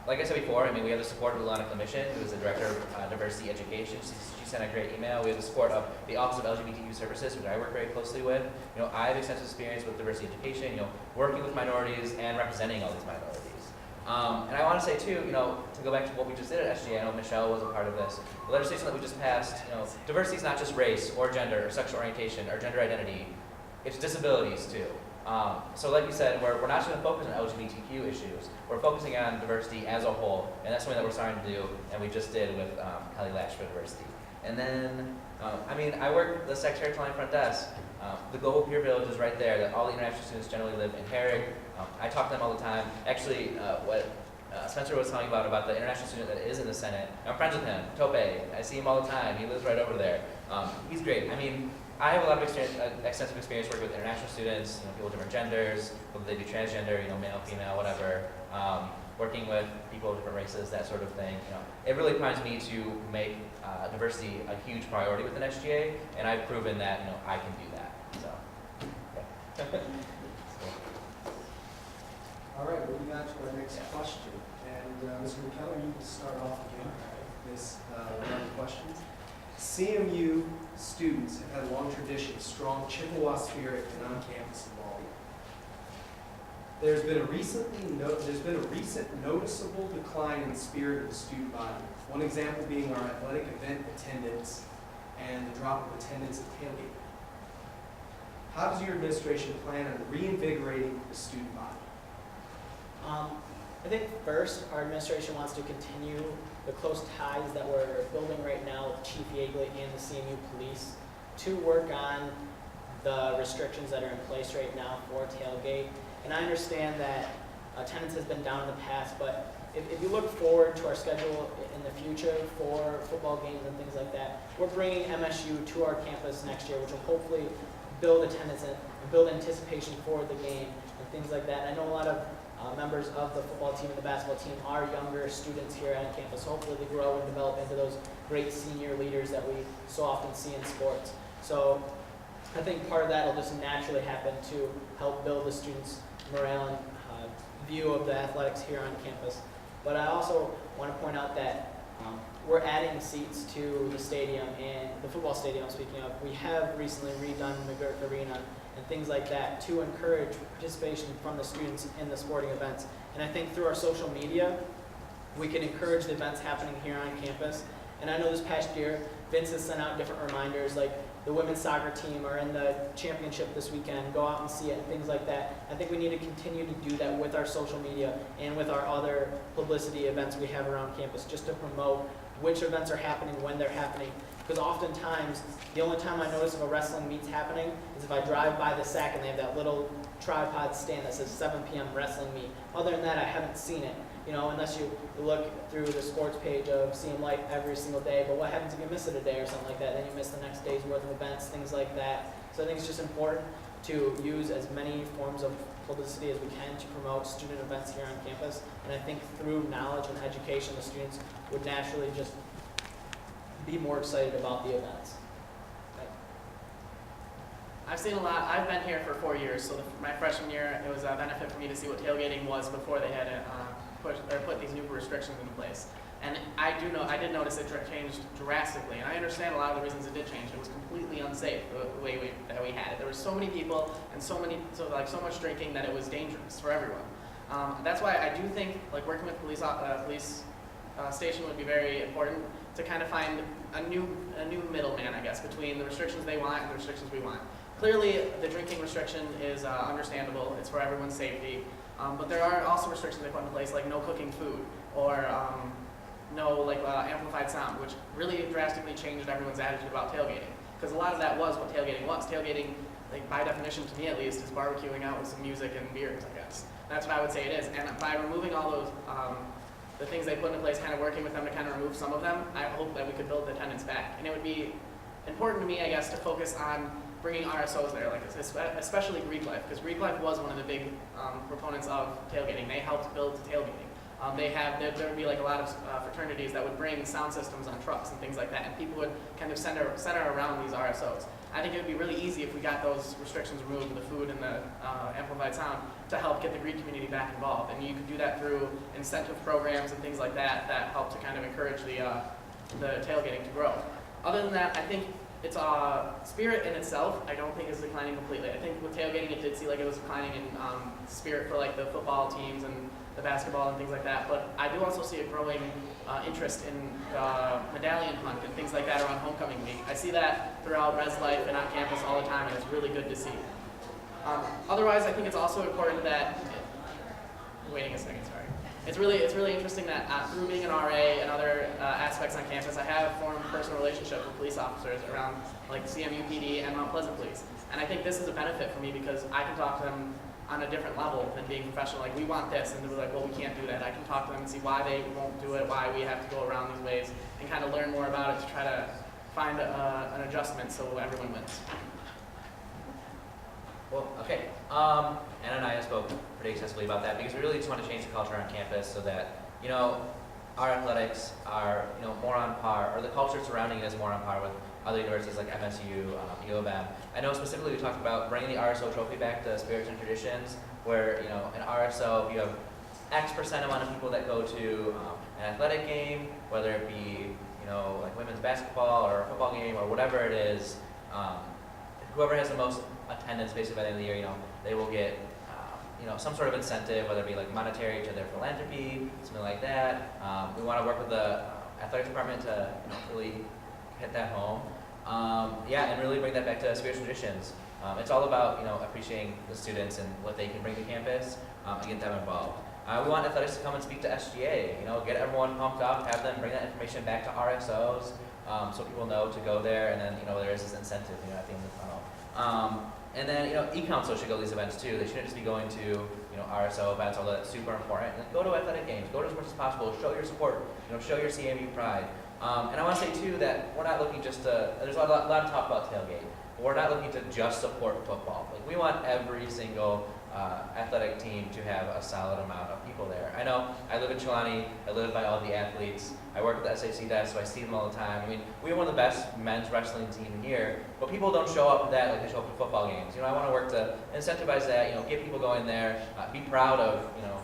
Speaker 5: Like I said before, we have the support of Ilana Commission, who is the Director of Diversity Education. She sent a great email. We have the support of the Office of LGBTQ Services, which I work very closely with. I have extensive experience with diversity education, working with minorities and representing all these minorities. And I want to say too, to go back to what we just did at SGA, I know Michelle was a part of this. The legislation that we just passed, diversity is not just race or gender or sexual orientation or gender identity. It's disabilities too. So like you said, we're not just going to focus on LGBTQ issues. We're focusing on diversity as a whole, and that's something that we're starting to do, and we just did with Kelly Lash for diversity. And then, I work the secretariat line front desk. The Global Peer Village is right there. That all the international students generally live in Herrick. I talk to them all the time. Actually, Spencer was talking about the international student that is in the Senate. I'm friends with him, Tope. I see him all the time. He lives right over there. He's great. I mean, I have a lot of experience, extensive experience working with international students, people of different genders, whether they be transgender, male, female, whatever. Working with people of different races, that sort of thing. It really primes me to make diversity a huge priority within SGA, and I've proven that I can do that. So, yeah.
Speaker 2: All right, moving on to our next question. And Mr. McKellar, you can start off again with this round of questions. CMU students have had a long tradition of strong Chippewa spirit and on-campus involvement. There's been a recent noticeable decline in the spirit of the student body. One example being our athletic event attendance and the drop of attendance at tailgate. How does your administration plan on reinvigorating the student body?
Speaker 3: I think first, our administration wants to continue the close ties that we're building right now with Chief Yeagley and the CMU police to work on the restrictions that are in place right now for tailgate. And I understand that attendance has been down in the past, but if you look forward to our schedule in the future for football games and things like that, we're bringing MSU to our campus next year, which will hopefully build attendance and build anticipation for the game and things like that. And I know a lot of members of the football team and the basketball team are younger students here on campus. Hopefully they grow and develop into those great senior leaders that we so often see in sports. So I think part of that will just naturally happen to help build the students' morale and view of the athletics here on campus. But I also want to point out that we're adding seats to the stadium, and the football stadium, speaking of. We have recently redone McGurk Arena and things like that to encourage participation from the students in the sporting events. And I think through our social media, we can encourage the events happening here on campus. And I know this past year, Vince has sent out different reminders, like the women's soccer team are in the championship this weekend, go out and see it, and things like that. I think we need to continue to do that with our social media and with our other publicity events we have around campus, just to promote which events are happening, when they're happening. Because oftentimes, the only time I notice if a wrestling meet's happening is if I drive by the SAC and they have that little tripod stand that says 7 p.m. wrestling meet. Other than that, I haven't seen it. Unless you look through the sports page of CM Life every single day. But what happens if you miss it a day or something like that? Then you miss the next day's worth of events, things like that. So I think it's just important to use as many forms of publicity as we can to promote student events here on campus. And I think through knowledge and education, the students would naturally just be more excited about the events.
Speaker 4: I've seen a lot. I've been here for 4 years, so my freshman year, it was a benefit for me to see what tailgating was before they had to put these new restrictions into place. And I did notice it changed drastically, and I understand a lot of the reasons it did change. It was completely unsafe the way that we had it. There were so many people and so much drinking that it was dangerous for everyone. That's why I do think working with police station would be very important to kind of find a new middleman, I guess, between the restrictions they want and the restrictions we want. Clearly, the drinking restriction is understandable. It's for everyone's safety. But there are also restrictions they put into place, like no cooking food or no amplified sound, which really drastically changed everyone's attitude about tailgating. Because a lot of that was what tailgating was. Tailgating, by definition, to me at least, is barbecuing out with some music and beers, I guess. That's what I would say it is. And by removing all those, the things they put into place, kind of working with them to kind of remove some of them, I hope that we could build the attendance back. And it would be important to me, I guess, to focus on bringing RSOs there, especially Greek Life, because Greek Life was one of the big proponents of tailgating. They helped build tailgating. There would be a lot of fraternities that would bring sound systems on trucks and things like that, and people would kind of center around these RSOs. I think it would be really easy if we got those restrictions removed, the food and the amplified sound, to help get the Greek community back involved. And you could do that through incentive programs and things like that that help to kind of encourage the tailgating to grow. Other than that, I think it's spirit in itself, I don't think is declining completely. I think with tailgating, it did see it was declining in spirit for the football teams and the basketball and things like that. But I do also see a growing interest in medallion hunt and things like that around homecoming week. I see that throughout Res Life and on campus all the time, and it's really good to see. Otherwise, I think it's also important that, waiting a second, sorry. It's really interesting that through being an RA and other aspects on campus, I have formed a personal relationship with police officers around CMU PD and Mount Pleasant Police. And I think this is a benefit for me because I can talk to them on a different level than being professional. Like, we want this, and they're like, well, we can't do that. I can talk to them and see why they won't do it, why we have to go around these ways, and kind of learn more about it to try to find an adjustment so everyone wins.
Speaker 5: Well, okay. Anna and I spoke pretty extensively about that because we really just want to change the culture on campus so that, you know, our athletics are, you know, more on par, or the culture surrounding it is more on par with other universities like MSU, U of M. I know specifically we talked about bringing the RSO trophy back to Spirits and Traditions, where, you know, an RSO, if you have X% amount of people that go to an athletic game, whether it be, you know, like women's basketball or a football game or whatever it is, whoever has the most attendance basically by the end of the year, you know, they will get, you know, some sort of incentive, whether it be like monetary to their philanthropy, something like that. We want to work with the athletic department to, you know, really hit that home. Yeah, and really bring that back to spiritual traditions. It's all about, you know, appreciating the students and what they can bring to campus and get them involved. We want athletics to come and speak to SGA, you know, get everyone pumped up, have them bring that information back to RSOs so people know to go there, and then, you know, there is this incentive, you know, at the end of the funnel. And then, you know, e-council should go to these events too. They shouldn't just be going to, you know, RSO events, although that's super important. And go to athletic games, go to as much as possible, show your support, you know, show your CMU pride. And I want to say too that we're not looking just to, there's a lot of talk about tailgate, but we're not looking to just support football. Like, we want every single athletic team to have a solid amount of people there. I know I live in Chilani, I live by all the athletes, I work at the SAC desk, so I see them all the time. I mean, we have one of the best men's wrestling team here, but people don't show up for that like they show up for football games. You know, I want to work to incentivize that, you know, get people going there, be proud of, you know,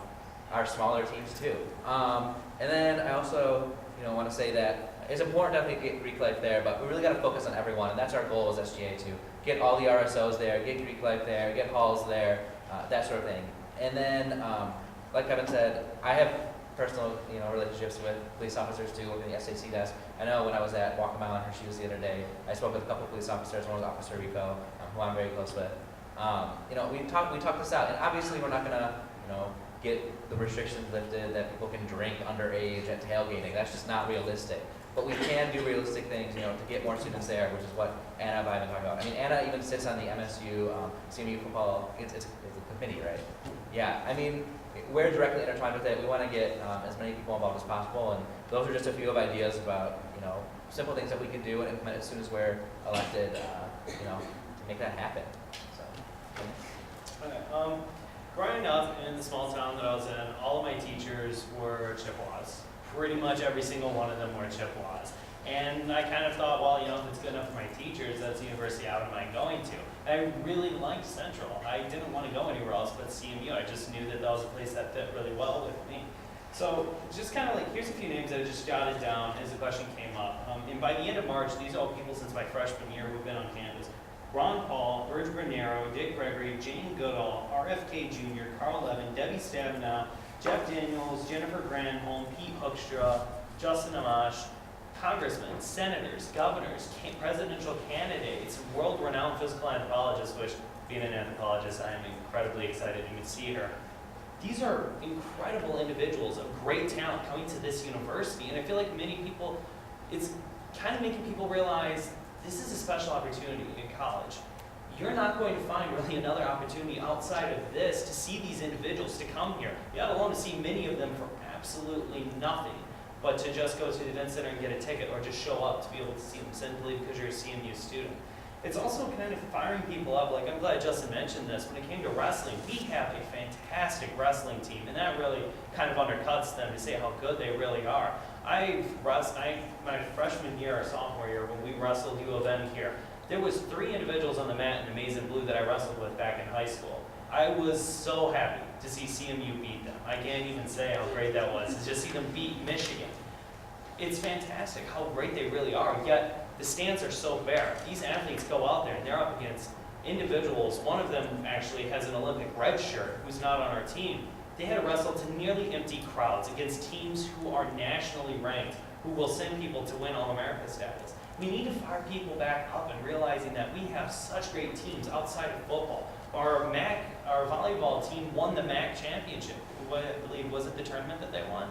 Speaker 5: our smaller teams too. And then I also, you know, want to say that it's important to definitely get Greek life there, but we really got to focus on everyone, and that's our goal as SGA to get all the RSOs there, get Greek life there, get halls there, that sort of thing. And then, like Kevin said, I have personal, you know, relationships with police officers too, working the SAC desk. I know when I was at Walk a Mile in her shoes the other day, I spoke with a couple of police officers. One was Officer Rico, who I'm very close with. You know, we talked this out, and obviously we're not gonna, you know, get the restrictions lifted that people can drink underage at tailgating. That's just not realistic. But we can do realistic things, you know, to get more students there, which is what Anna and I have been talking about. I mean, Anna even sits on the MSU CMU football, it's a committee, right? Yeah, I mean, we're directly intertwined with it. We want to get as many people involved as possible, and those are just a few of ideas about, you know, simple things that we can do and implement as soon as we're elected, you know, to make that happen. So.
Speaker 6: Okay. Growing up in the small town that I was in, all of my teachers were Chippewas. Pretty much every single one of them were Chippewas. And I kind of thought, well, you know, if it's good enough for my teachers, that's the university I wouldn't mind going to. And I really liked Central. I didn't want to go anywhere else but CMU. I just knew that that was a place that fit really well with me. So just kind of like, here's a few names that I just jotted down as the question came up. And by the end of March, these are all people since my freshman year who've been on campus. Ron Paul, Burge Granero, Dick Gregory, Jane Goodall, RFK Jr., Carl Levin, Debbie Stabenow, Jeff Daniels, Jennifer Granholm, Pete Hoekstra, Justin Amash, congressmen, senators, governors, presidential candidates, world-renowned physical anthropologists, which, being an anthropologist, I am incredibly excited you can see her. These are incredible individuals of great talent coming to this university, and I feel like many people, it's kind of making people realize this is a special opportunity in college. You're not going to find really another opportunity outside of this to see these individuals, to come here. Let alone to see many of them for absolutely nothing, but to just go to the event center and get a ticket, or just show up to be able to see them simply because you're a CMU student. It's also kind of firing people up. Like, I'm glad Justin mentioned this. When it came to wrestling, we have a fantastic wrestling team, and that really kind of undercuts them to say how good they really are. My freshman year or sophomore year, when we wrestled U of M here, there was 3 individuals on the mat in the maize and blue that I wrestled with back in high school. I was so happy to see CMU beat them. I can't even say how great that was, to just see them beat Michigan. It's fantastic how great they really are, yet the stands are so bare. These athletes go out there and they're up against individuals. One of them actually has an Olympic red shirt who's not on our team. They had to wrestle to nearly empty crowds against teams who are nationally ranked, who will send people to win All-America status. We need to fire people back up and realizing that we have such great teams outside of football. Our volleyball team won the MAC championship. I believe, was it the tournament that they won?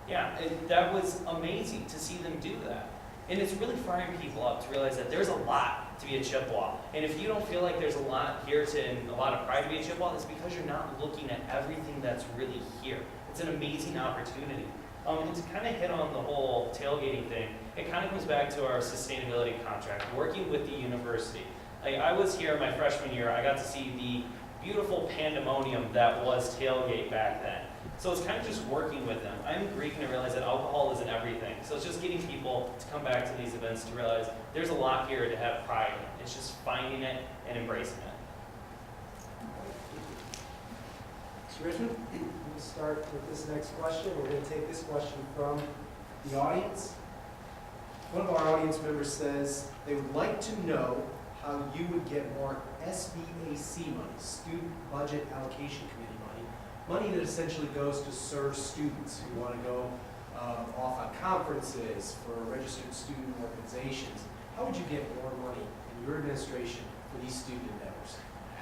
Speaker 6: Yeah, that was amazing to see them do that. And it's really firing people up to realize that there's a lot to be a Chippewa. And if you don't feel like there's a lot here and a lot of pride to be a Chippewa, it's because you're not looking at everything that's really here. It's an amazing opportunity. And to kind of hit on the whole tailgating thing, it kind of comes back to our sustainability contract, working with the university. I was here my freshman year, I got to see the beautiful pandemonium that was tailgate back then. So it's kind of just working with them. I'm Greek and I realize that alcohol isn't everything. So it's just getting people to come back to these events to realize there's a lot here to have pride in. It's just finding it and embracing it.
Speaker 2: Mr. Richmond, we'll start with this next question. We're going to take this question from the audience. One of our audience members says they would like to know how you would get more SBAC money, Student Budget Allocation Committee money that essentially goes to serve students who want to go off on conferences for registered student organizations. How would you get more money in your administration for these student endeavors?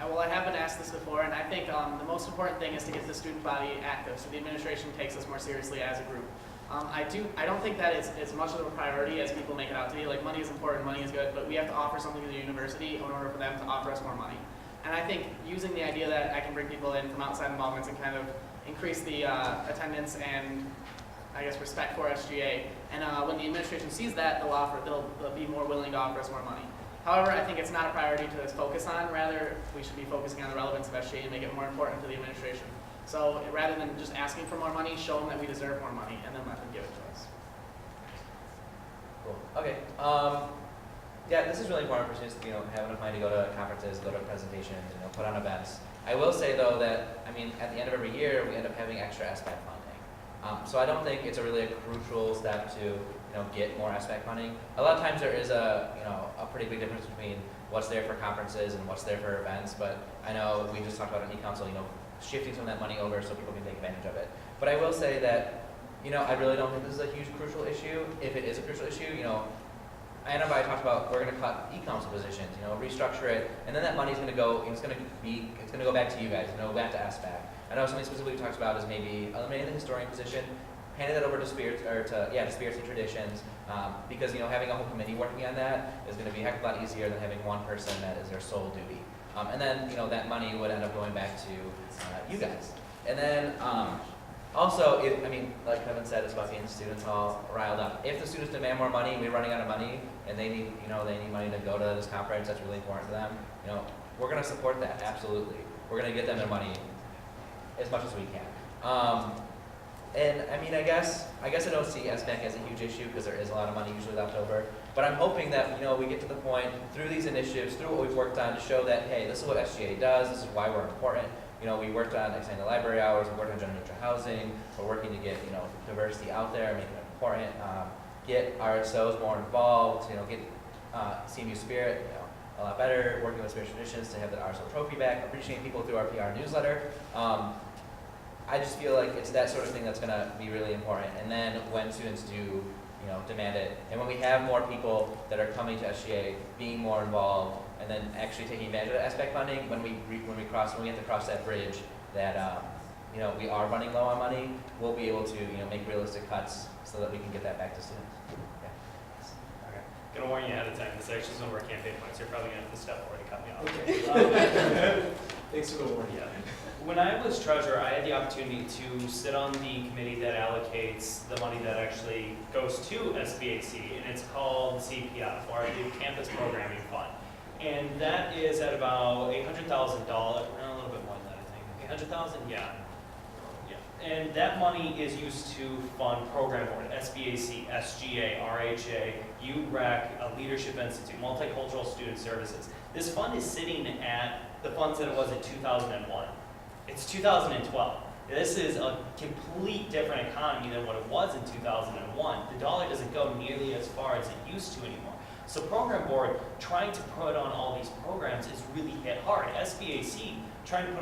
Speaker 4: Well, I have been asked this before, and I think the most important thing is to get the student body active, so the administration takes us more seriously as a group. I don't think that it's as much of a priority as people make it out to be. Like, money is important, money is good, but we have to offer something to the university in order for them to offer us more money. And I think using the idea that I can bring people in from outside involvements and kind of increase the attendance and, I guess, respect for SGA. And when the administration sees that, they'll be more willing to offer us more money. However, I think it's not a priority to focus on. Rather, we should be focusing on the relevance of SGA and make it more important to the administration. So rather than just asking for more money, show them that we deserve more money, and then let them give it to us.
Speaker 5: Cool. Okay. Yeah, this is really important for students to, have enough money to go to conferences, go to presentations, put on events. I will say though that, at the end of every year, we end up having extra SBAC funding. So I don't think it's really a crucial step to, get more SBAC funding. A lot of times there is a pretty big difference between what's there for conferences and what's there for events. But I know we just talked about in e-council, shifting some of that money over so people can take advantage of it. But I will say that, I really don't think this is a huge crucial issue. If it is a crucial issue, I know I talked about we're going to cut e-council positions, restructure it, and then that money's going to go. It's going to go back to you guys, back to SBAC. I know something specifically we talked about is maybe eliminating the historian position, handing that over to Spirits and Traditions, because having a whole committee working on that is going to be a heck of a lot easier than having one person that is their sole duty. And then that money would end up going back to you guys. And then also, like Kevin said, it's about getting the students all riled up. If the students demand more money, we're running out of money, and they need, they need money to go to this conference that's really important to them. We're going to support that, absolutely. We're going to get them their money as much as we can. And I guess I don't see SBAC as a huge issue because there is a lot of money usually left over. But I'm hoping that we get to the point through these initiatives, through what we've worked on, to show that hey, this is what SGA does. This is why we're important. We worked on extending the library hours, we worked on gender neutral housing, we're working to get, diversity out there, make it important, get RSOs more involved, get CMU Spirit, a lot better, working with Spirit Traditions to have the RSO trophy back, appreciating people through our PR newsletter. I just feel like it's that sort of thing that's going to be really important. And then when students do, demand it, and when we have more people that are coming to SGA, being more involved, and then actually taking advantage of the SBAC funding, when we have to cross that bridge, that we are running low on money, we'll be able to make realistic cuts so that we can get that back to students. Yeah.
Speaker 6: Okay. Gonna warn you ahead of time. This actually is one of our campaign points. You're probably gonna have to step forward and cut me off.
Speaker 2: Okay. Thanks for the warning.
Speaker 6: Yeah. When I was treasurer, I had the opportunity to sit on the committee that allocates the money that actually goes to SBAC, and it's called CPF, or the Campus Programming Fund. And that is at about $800,000, a little bit more than that, I think. $800,000, yeah. And that money is used to fund program board, SBAC, SGA, RHA, UREC, a Leadership Institute, Multicultural Student Services. This fund is sitting at the funds that it was in 2001. It's 2012. This is a complete different economy than what it was in 2001. The dollar doesn't go nearly as far as it used to anymore. So program board trying to put on all these programs is really hit hard. SBAC trying to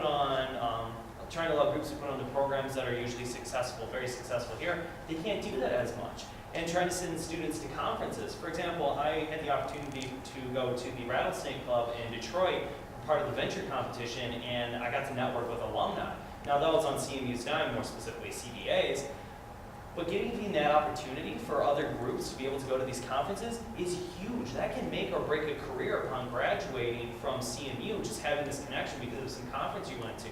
Speaker 6: allow groups to put on the programs that are usually successful, very successful here, they can't do that as much. And trying to send students to conferences. For example, I had the opportunity to go to the Rattlesnake Club in Detroit, part of the venture competition, and I got to network with alumni. Now that was on CMU's dime, more specifically CBA's. But giving that opportunity for other groups to be able to go to these conferences is huge. That can make or break a career upon graduating from CMU, just having this connection because of some conference you went to.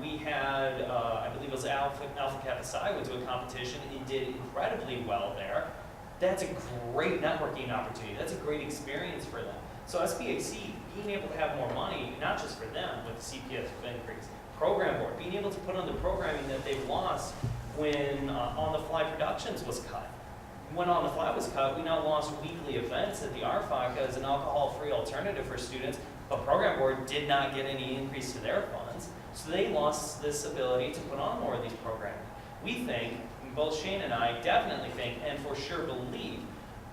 Speaker 6: We had, I believe it was Alpha Kappa Psi went to a competition and did incredibly well there. That's a great networking opportunity. That's a great experience for them. So SBAC, being able to have more money, not just for them with the CPS increase, program board, being able to put on the programming that they've lost when On the Fly Productions was cut. When On the Fly was cut, we now lost weekly events at the RFOC as an alcohol-free alternative for students, but program board did not get any increase to their funds, so they lost this ability to put on more of these programs. We think, both Shane and I definitely think, and for sure believe,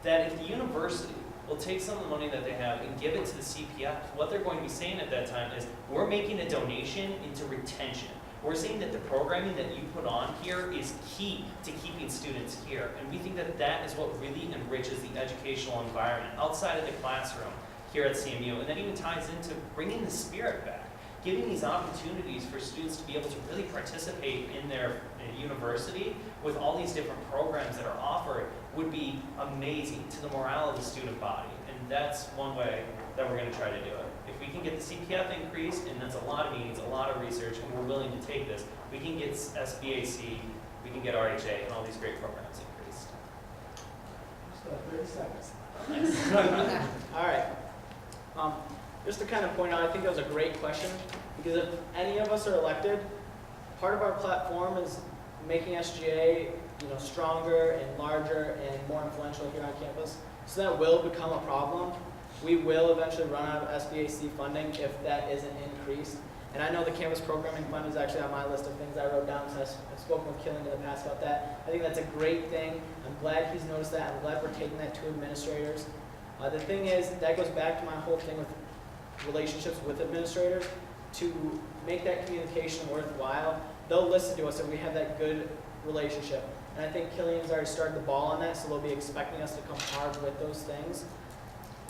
Speaker 6: that if the university will take some of the money that they have and give it to the CPF, what they're going to be saying at that time is, we're making a donation into retention. We're saying that the programming that you put on here is key to keeping students here. And we think that that is what really enriches the educational environment outside of the classroom here at CMU. And that even ties into bringing the spirit back, giving these opportunities for students to be able to really participate in their university with all these different programs that are offered would be amazing to the morale of the student body. And that's one way that we're going to try to do it. If we can get the CPF increased, and that's a lot of meetings, a lot of research, and we're willing to take this, we can get SBAC, we can get RHA, and all these great programs increased.
Speaker 3: Just 30 seconds. All right. Just to kind of point out, I think that was a great question, because if any of us are elected, part of our platform is making SGA, stronger and larger and more influential here on campus. So that will become a problem. We will eventually run out of SBAC funding if that isn't increased. And I know the campus programming fund is actually on my list of things I wrote down, because I've spoken with Killing in the past about that. I think that's a great thing. I'm glad he's noticed that. I'm glad we're taking that to administrators. The thing is, that goes back to my whole thing with relationships with administrators. To make that communication worthwhile, they'll listen to us if we have that good relationship. And I think Killian's already started the ball on that, so they'll be expecting us to come hard with those things.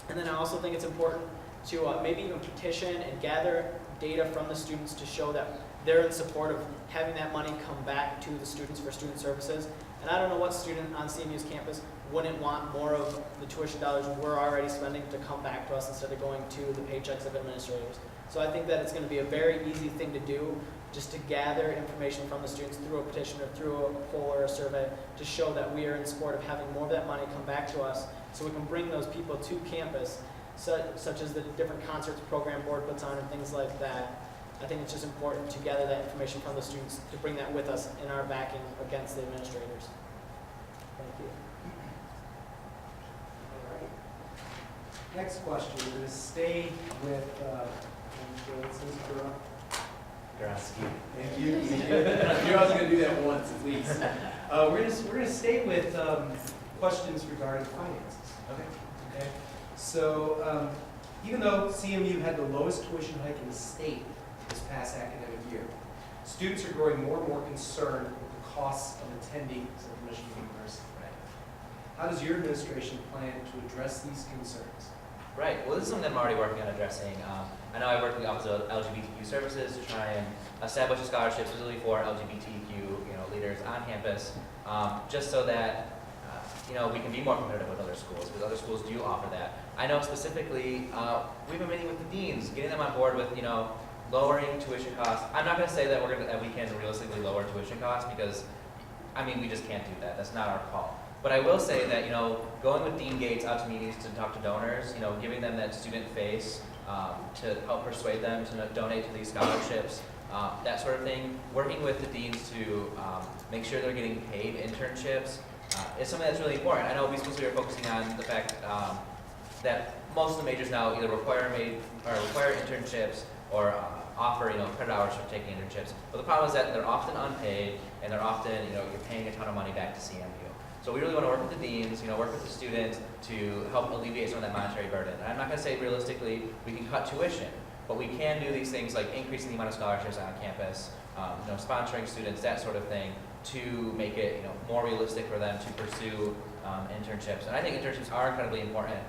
Speaker 3: And then I also think it's important to maybe even petition and gather data from the students to show that they're in support of having that money come back to the students for student services. And I don't know what student on CMU's campus wouldn't want more of the tuition dollars we're already spending to come back to us instead of going to the paychecks of administrators. So I think that it's going to be a very easy thing to do, just to gather information from the students through a petition or through a poll or a survey to show that we are in support of having more of that money come back to us, so we can bring those people to campus, such as the different concerts program board puts on and things like that. I think it's just important to gather that information from the students to bring that with us in our backing against the administrators. Thank you.
Speaker 2: All right. Next question. We're going to stay with Thank you. I knew I was going to do that once at least. We're going to stay with questions regarding finances. Okay. So even though CMU had the lowest tuition hike in the state this past academic year, students are growing more and more concerned with the costs of attending Central Michigan University. How does your administration plan to address these concerns?
Speaker 5: Right. Well, this is something I'm already working on addressing. I know I work with the Office of LGBTQ Services to try and establish a scholarship specifically for LGBTQ leaders on campus, just so that we can be more competitive with other schools, because other schools do offer that. I know specifically we've been meeting with the deans, getting them on board with lowering tuition costs. I'm not going to say that we can realistically lower tuition costs, because we just can't do that. That's not our call. But I will say that, going with Dean Gates out to meetings to talk to donors, giving them that student face to help persuade them to donate to these scholarships, that sort of thing. Working with the deans to make sure they're getting paid internships is something that's really important. I know we specifically are focusing on the fact that most of the majors now either require internships or offer credit hours for taking internships. But the problem is that they're often unpaid, and they're often you're paying a ton of money back to CMU. So we really want to work with the deans, work with the students to help alleviate some of that monetary burden. And I'm not going to say realistically we can cut tuition, but we can do these things like increasing the amount of scholarships on campus, sponsoring students, that sort of thing, to make it more realistic for them to pursue internships. And I think internships are incredibly important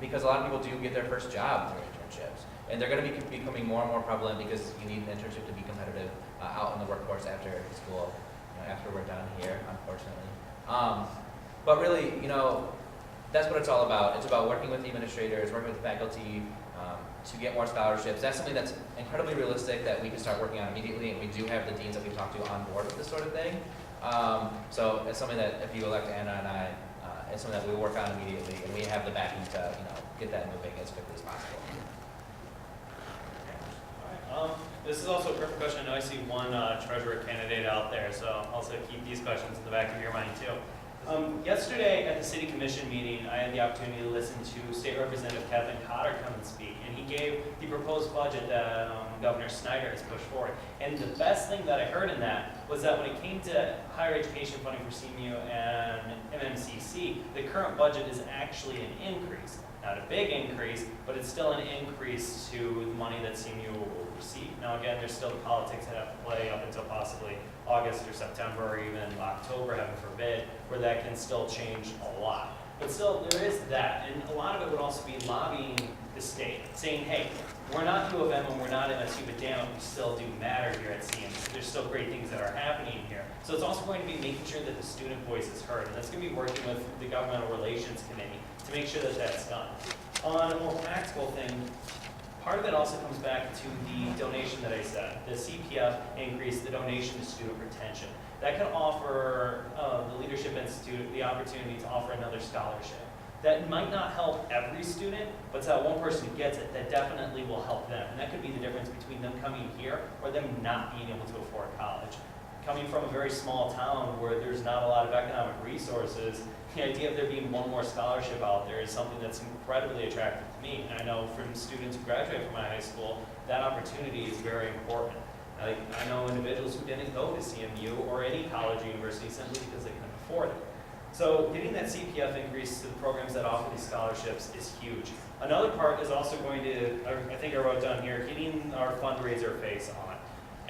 Speaker 5: because a lot of people do get their first job through internships. And they're going to be becoming more and more prevalent because you need an internship to be competitive out in the workforce after school. after we're done here, unfortunately. But really, that's what it's all about. It's about working with the administrators, working with the faculty to get more scholarships. That's something that's incredibly realistic that we can start working on immediately, and we do have the deans that we've talked to on board with this sort of thing. So it's something that if you elect Anna and I, it's something that we work on immediately, and we have the backing to get that moving as quickly as possible.
Speaker 6: This is also a perfect question. I know I see one treasurer candidate out there, so also keep these questions in the back of your mind too. Yesterday at the City Commission meeting, I had the opportunity to listen to State Representative Kathleen Cotter come and speak, and he gave the proposed budget that Governor Snyder has pushed forward. And the best thing that I heard in that was that when it came to higher education funding for CMU and MMCC, the current budget is actually an increase. Not a big increase, but it's still an increase to the money that CMU will receive. Now again, there's still the politics that have to play up until possibly August or September or even October, heaven forbid, where that can still change a lot. But still, there is that, and a lot of it would also be lobbying the state, saying, hey, we're not U of M and we're not MSU, but damn it, we still do matter here at CMU. There's still great things that are happening here. So it's also going to be making sure that the student voice is heard, and that's going to be working with the Governmental Relations Committee to make sure that that's done. On a more practical thing, part of it also comes back to the donation that I said. The CPF increased the donation to student retention. That can offer the Leadership Institute the opportunity to offer another scholarship. That might not help every student, but to that one person who gets it, that definitely will help them. And that could be the difference between them coming here or them not being able to afford college. Coming from a very small town where there's not a lot of economic resources, the idea of there being one more scholarship out there is something that's incredibly attractive to me. And I know from students who graduate from my high school, that opportunity is very important. I know individuals who didn't go to CMU or any college or university simply because they couldn't afford it. So getting that CPF increase to the programs that offer these scholarships is huge. Another part is also going to, I think I wrote down here, getting our fundraiser face on.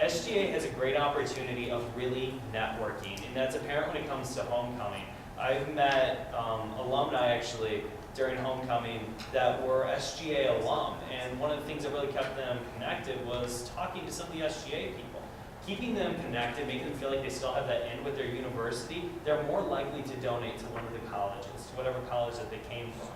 Speaker 6: SGA has a great opportunity of really networking, and that's apparent when it comes to homecoming. I've met alumni actually during homecoming that were SGA alum, and one of the things that really kept them connected was talking to some of the SGA people. Keeping them connected, making them feel like they still have that in with their university, they're more likely to donate to one of the colleges, to whatever college that they came from.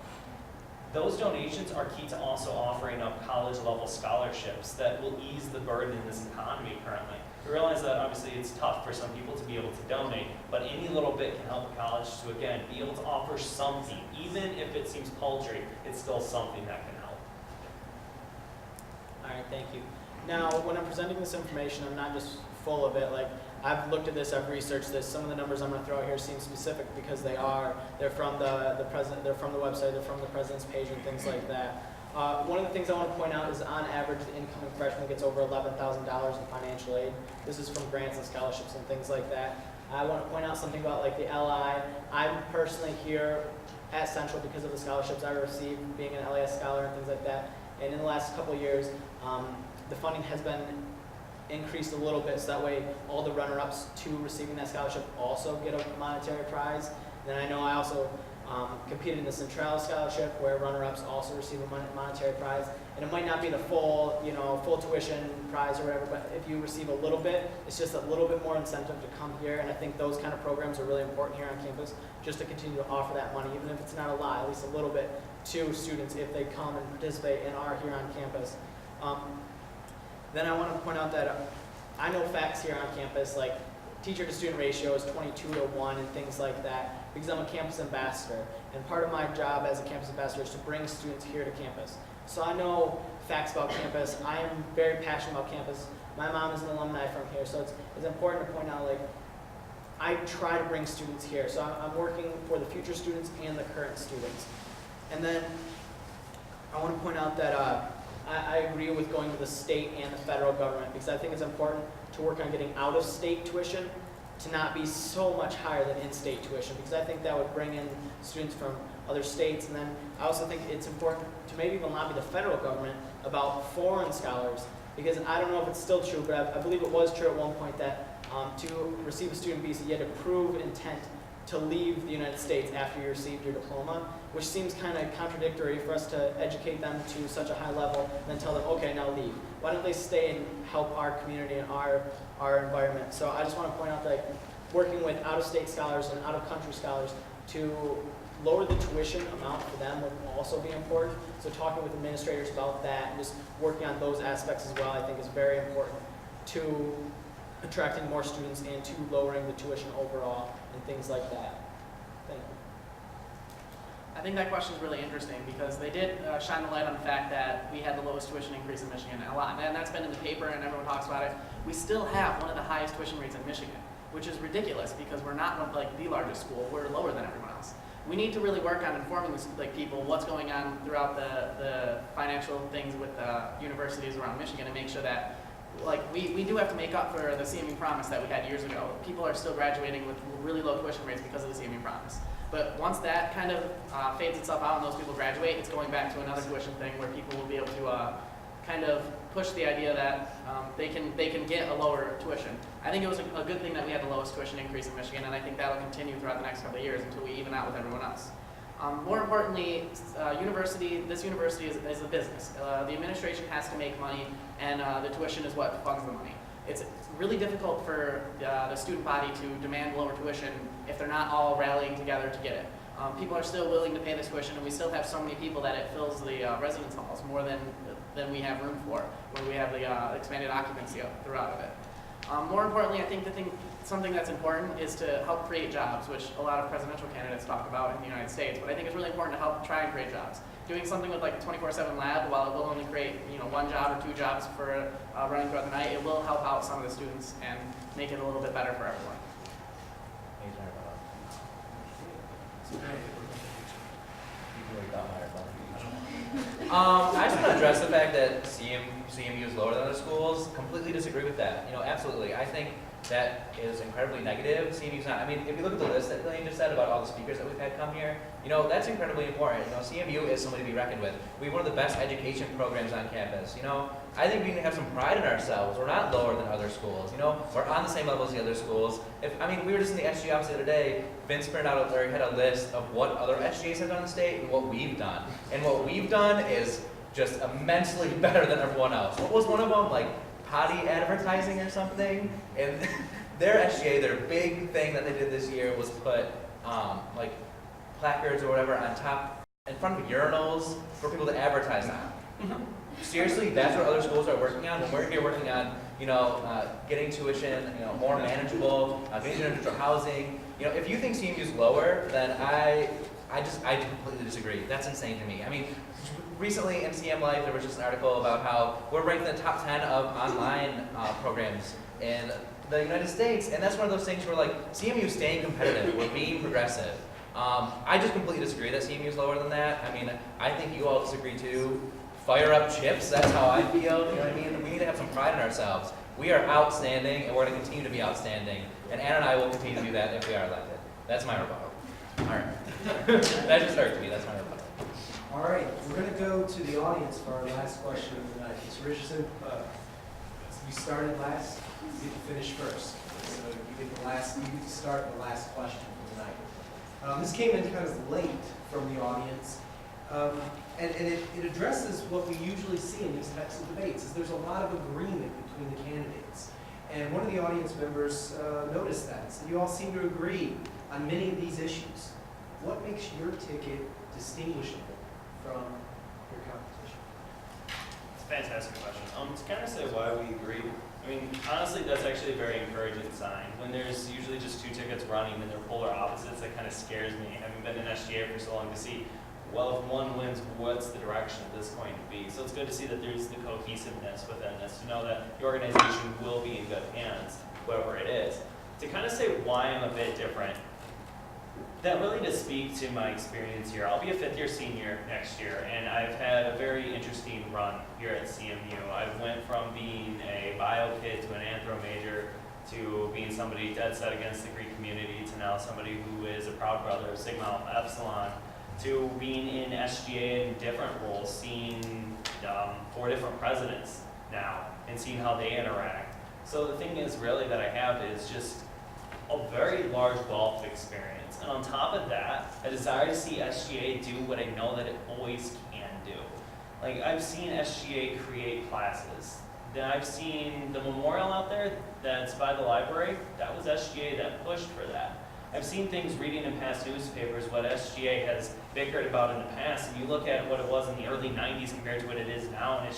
Speaker 6: Those donations are key to also offering up college-level scholarships that will ease the burden in this economy currently. We realize that obviously it's tough for some people to be able to donate, but any little bit can help a college to, again, be able to offer something. Even if it seems paltry, it's still something that can help.
Speaker 3: All right, thank you. Now, when I'm presenting this information, I'm not just full of it. Like, I've looked at this, I've researched this. Some of the numbers I'm going to throw out here seem specific because they are. They're from the president. They're from the website. They're from the president's page and things like that. One of the things I want to point out is, on average, the incoming freshman gets over $11,000 in financial aid. This is from grants and scholarships and things like that. I want to point out something about like the LI. I'm personally here at Central because of the scholarships I received, being an LIS scholar and things like that. And in the last couple of years, the funding has been increased a little bit, so that way all the runner-ups to receiving that scholarship also get a monetary prize. Then I know I also competed in the Central Scholarship, where runner-ups also receive a monetary prize. And it might not be the full, full tuition prize or whatever, but if you receive a little bit, it's just a little bit more incentive to come here. And I think those kind of programs are really important here on campus, just to continue to offer that money, even if it's not a lot, at least a little bit, to students if they come and participate and are here on campus. Then I want to point out that I know facts here on campus, like teacher to student ratio is 22:1 and things like that, because I'm a campus ambassador. And part of my job as a campus ambassador is to bring students here to campus. So I know facts about campus. I am very passionate about campus. My mom is an alumni from here, so it's important to point out, like, I try to bring students here. So I'm working for the future students and the current students. And then I want to point out that I agree with going to the state and the federal government, because I think it's important to work on getting out-of-state tuition to not be so much higher than in-state tuition, because I think that would bring in students from other states. And then I also think it's important to maybe even lobby the federal government about foreign scholars, because I don't know if it's still true, but I believe it was true at one point that to receive a student visa, you had to prove intent to leave the United States after you received your diploma, which seems kind of contradictory for us to educate them to such a high level and then tell them, okay, now leave. Why don't they stay and help our community and our environment? So I just want to point out that working with out-of-state scholars and out-of-country scholars to lower the tuition amount for them would also be important. So talking with administrators about that and just working on those aspects as well, I think is very important to attracting more students and to lowering the tuition overall and things like that. Thank you.
Speaker 4: I think that question is really interesting because they did shine the light on the fact that we had the lowest tuition increase in Michigan a lot, and that's been in the paper and everyone talks about it. We still have one of the highest tuition rates in Michigan, which is ridiculous because we're not like the largest school. We're lower than everyone else. We need to really work on informing people what's going on throughout the financial things with universities around Michigan and make sure that we do have to make up for the CMU promise that we had years ago. People are still graduating with really low tuition rates because of the CMU promise. But once that kind of fades itself out and those people graduate, it's going back to another tuition thing where people will be able to kind of push the idea that they can get a lower tuition. I think it was a good thing that we had the lowest tuition increase in Michigan, and I think that will continue throughout the next couple of years until we even out with everyone else. More importantly, this university is a business. The administration has to make money, and the tuition is what funds the money. It's really difficult for the student body to demand lower tuition if they're not all rallying together to get it. People are still willing to pay this tuition, and we still have so many people that it fills the residence halls more than we have room for, when we have the expanded occupancy throughout of it. More importantly, I think something that's important is to help create jobs, which a lot of presidential candidates talk about in the United States, but I think it's really important to help try and create jobs. Doing something with like a 24/7 lab, while it will only create one job or two jobs for running throughout the night, it will help out some of the students and make it a little bit better for everyone.
Speaker 5: I just want to address the fact that CMU is lower than other schools. Completely disagree with that. Absolutely. I think that is incredibly negative. CMU's not. I mean, if you look at the list that Lane just said about all the speakers that we've had come here, that's incredibly important. CMU is somebody to be reckoned with. We have one of the best education programs on campus. I think we need to have some pride in ourselves. We're not lower than other schools. We're on the same level as the other schools. We were just in the SGA office the other day. Vince printed out or had a list of what other SGAs have done in the state and what we've done. And what we've done is just immensely better than everyone else. What was one of them? Like potty advertising or something? And their SGA, their big thing that they did this year was put like placards or whatever on top, in front of urinals for people to advertise on. Seriously, that's what other schools are working on. When we're here working on, getting tuition, more manageable, getting neutral housing. If you think CMU is lower, then I completely disagree. That's insane to me. Recently in CM Life, there was just an article about how we're ranked in the top 10 of online programs in the United States, and that's one of those things where CMU is staying competitive. We're being progressive. I just completely disagree that CMU is lower than that. I think you all disagree too. Fire up chips, that's how I feel. We need to have some pride in ourselves. We are outstanding, and we're going to continue to be outstanding. And Anna and I will continue to do that if we are elected. That's my rebuttal. All right. That just hurt me. That's my rebuttal.
Speaker 2: All right, we're going to go to the audience for our last question of the night. Mr. Richardson, you started last, you get to finish first. So you get to start the last question for the night. This came in kind of late from the audience. And it addresses what we usually see in these types of debates, is there's a lot of agreement between the candidates. And one of the audience members noticed that, said you all seem to agree on many of these issues. What makes your ticket distinguishable from your competition?
Speaker 6: It's a fantastic question. To kind of say why we agree, honestly, that's actually a very encouraging sign. When there's usually just two tickets running and they're polar opposites, that kind of scares me, having been in SGA for so long, to see, well, if one wins, what's the direction of this going to be? So it's good to see that there's the cohesiveness within this, to know that the organization will be in good hands, whoever it is. To kind of say why I'm a bit different, that really does speak to my experience here. I'll be a fifth-year senior next year, and I've had a very interesting run here at CMU. I went from being a bio kid to an anthro major to being somebody dead set against the Greek community to now somebody who is a proud brother of Sigma Alpha Epsilon, to being in SGA in different roles, seeing 4 different presidents now and seeing how they interact. So the thing is really that I have is just a very large wealth of experience. And on top of that, a desire to see SGA do what I know that it always can do. I've seen SGA create classes Then I've seen the memorial out there that's by the library. That was SGA that pushed for that. I've seen things reading in past newspapers, what SGA has bickered about in the past, and you look at what it was in the early 90s compared to what it is now, and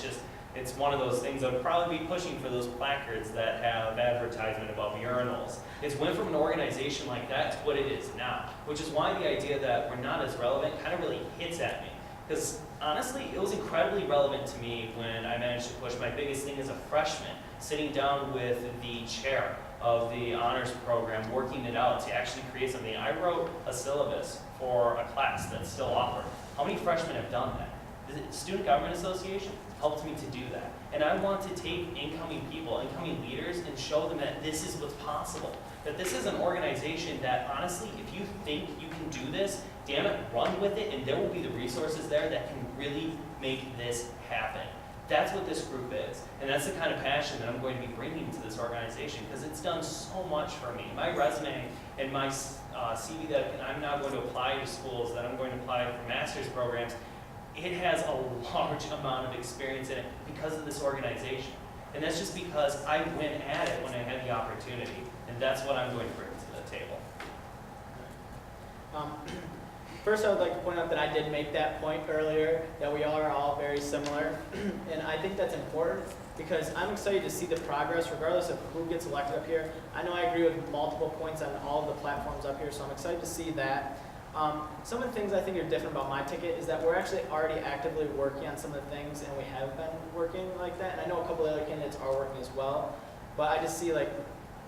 Speaker 6: it's one of those things that would probably be pushing for those placards that have advertisement about urinals. It's went from an organization like that to what it is now, which is why the idea that we're not as relevant kind of really hits at me. Because honestly, it was incredibly relevant to me when I managed to push my biggest thing as a freshman, sitting down with the chair of the honors program, working it out to actually create something. I wrote a syllabus for a class that's still offered. How many freshmen have done that? The Student Government Association helped me to do that. And I want to take incoming people, incoming leaders, and show them that this is what's possible. That this is an organization that, honestly, if you think you can do this, damn it, run with it, and there will be the resources there that can really make this happen. That's what this group is. And that's the kind of passion that I'm going to be bringing to this organization, because it's done so much for me. My resume and my CV that I'm now going to apply to schools, that I'm going to apply for master's programs, it has a large amount of experience in it because of this organization. And that's just because I went at it when I had the opportunity. And that's what I'm going to bring to the table.
Speaker 3: First, I would like to point out that I did make that point earlier, that we are all very similar. And I think that's important because I'm excited to see the progress regardless of who gets elected up here. I know I agree with multiple points on all of the platforms up here, so I'm excited to see that. Some of the things I think are different about my ticket is that we're actually already actively working on some of the things, and we have been working like that. And I know a couple of other candidates are working as well, but I just see like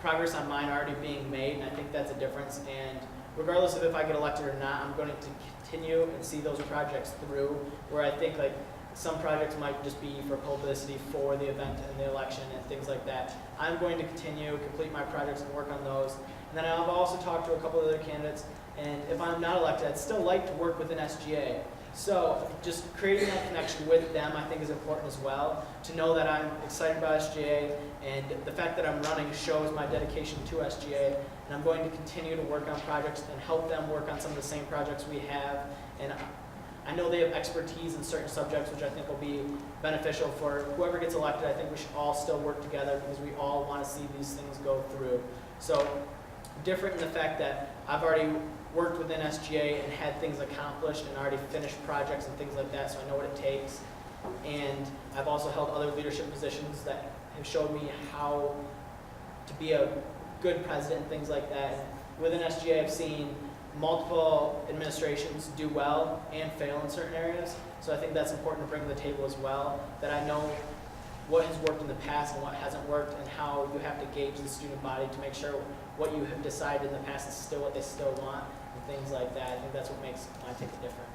Speaker 3: progress on mine already being made, and I think that's a difference. And regardless of if I get elected or not, I'm going to continue and see those projects through, where I think like some projects might just be for publicity for the event and the election and things like that. I'm going to continue, complete my projects and work on those. And then I've also talked to a couple of other candidates, and if I'm not elected, I'd still like to work with an SGA. So just creating that connection with them I think is important as well, to know that I'm excited about SGA, and the fact that I'm running shows my dedication to SGA, and I'm going to continue to work on projects and help them work on some of the same projects we have. And I know they have expertise in certain subjects, which I think will be beneficial for whoever gets elected. I think we should all still work together because we all want to see these things go through. So different in the fact that I've already worked within SGA and had things accomplished and already finished projects and things like that, so I know what it takes. And I've also held other leadership positions that have showed me how to be a good president and things like that. And within SGA, I've seen multiple administrations do well and fail in certain areas, so I think that's important to bring to the table as well, that I know what has worked in the past and what hasn't worked, and how you have to gauge the student body to make sure what you have decided in the past is still what they still want, and things like that. I think that's what makes my ticket different.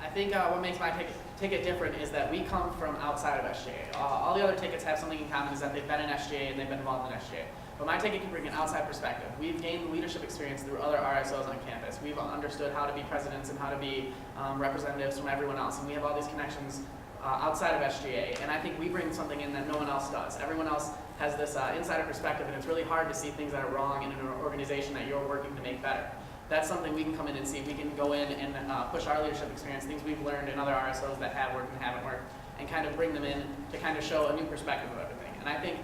Speaker 4: I think what makes my ticket different is that we come from outside of SGA. All the other tickets have something in common, is that they've been in SGA and they've been involved in SGA. But my ticket can bring an outside perspective. We've gained leadership experience through other RSOs on campus. We've understood how to be presidents and how to be representatives from everyone else, and we have all these connections outside of SGA. And I think we bring something in that no one else does. Everyone else has this insider perspective, and it's really hard to see things that are wrong in an organization that you're working to make better. That's something we can come in and see. We can go in and push our leadership experience, things we've learned in other RSOs that have worked and haven't worked, and kind of bring them in to kind of show a new perspective of everything. And I think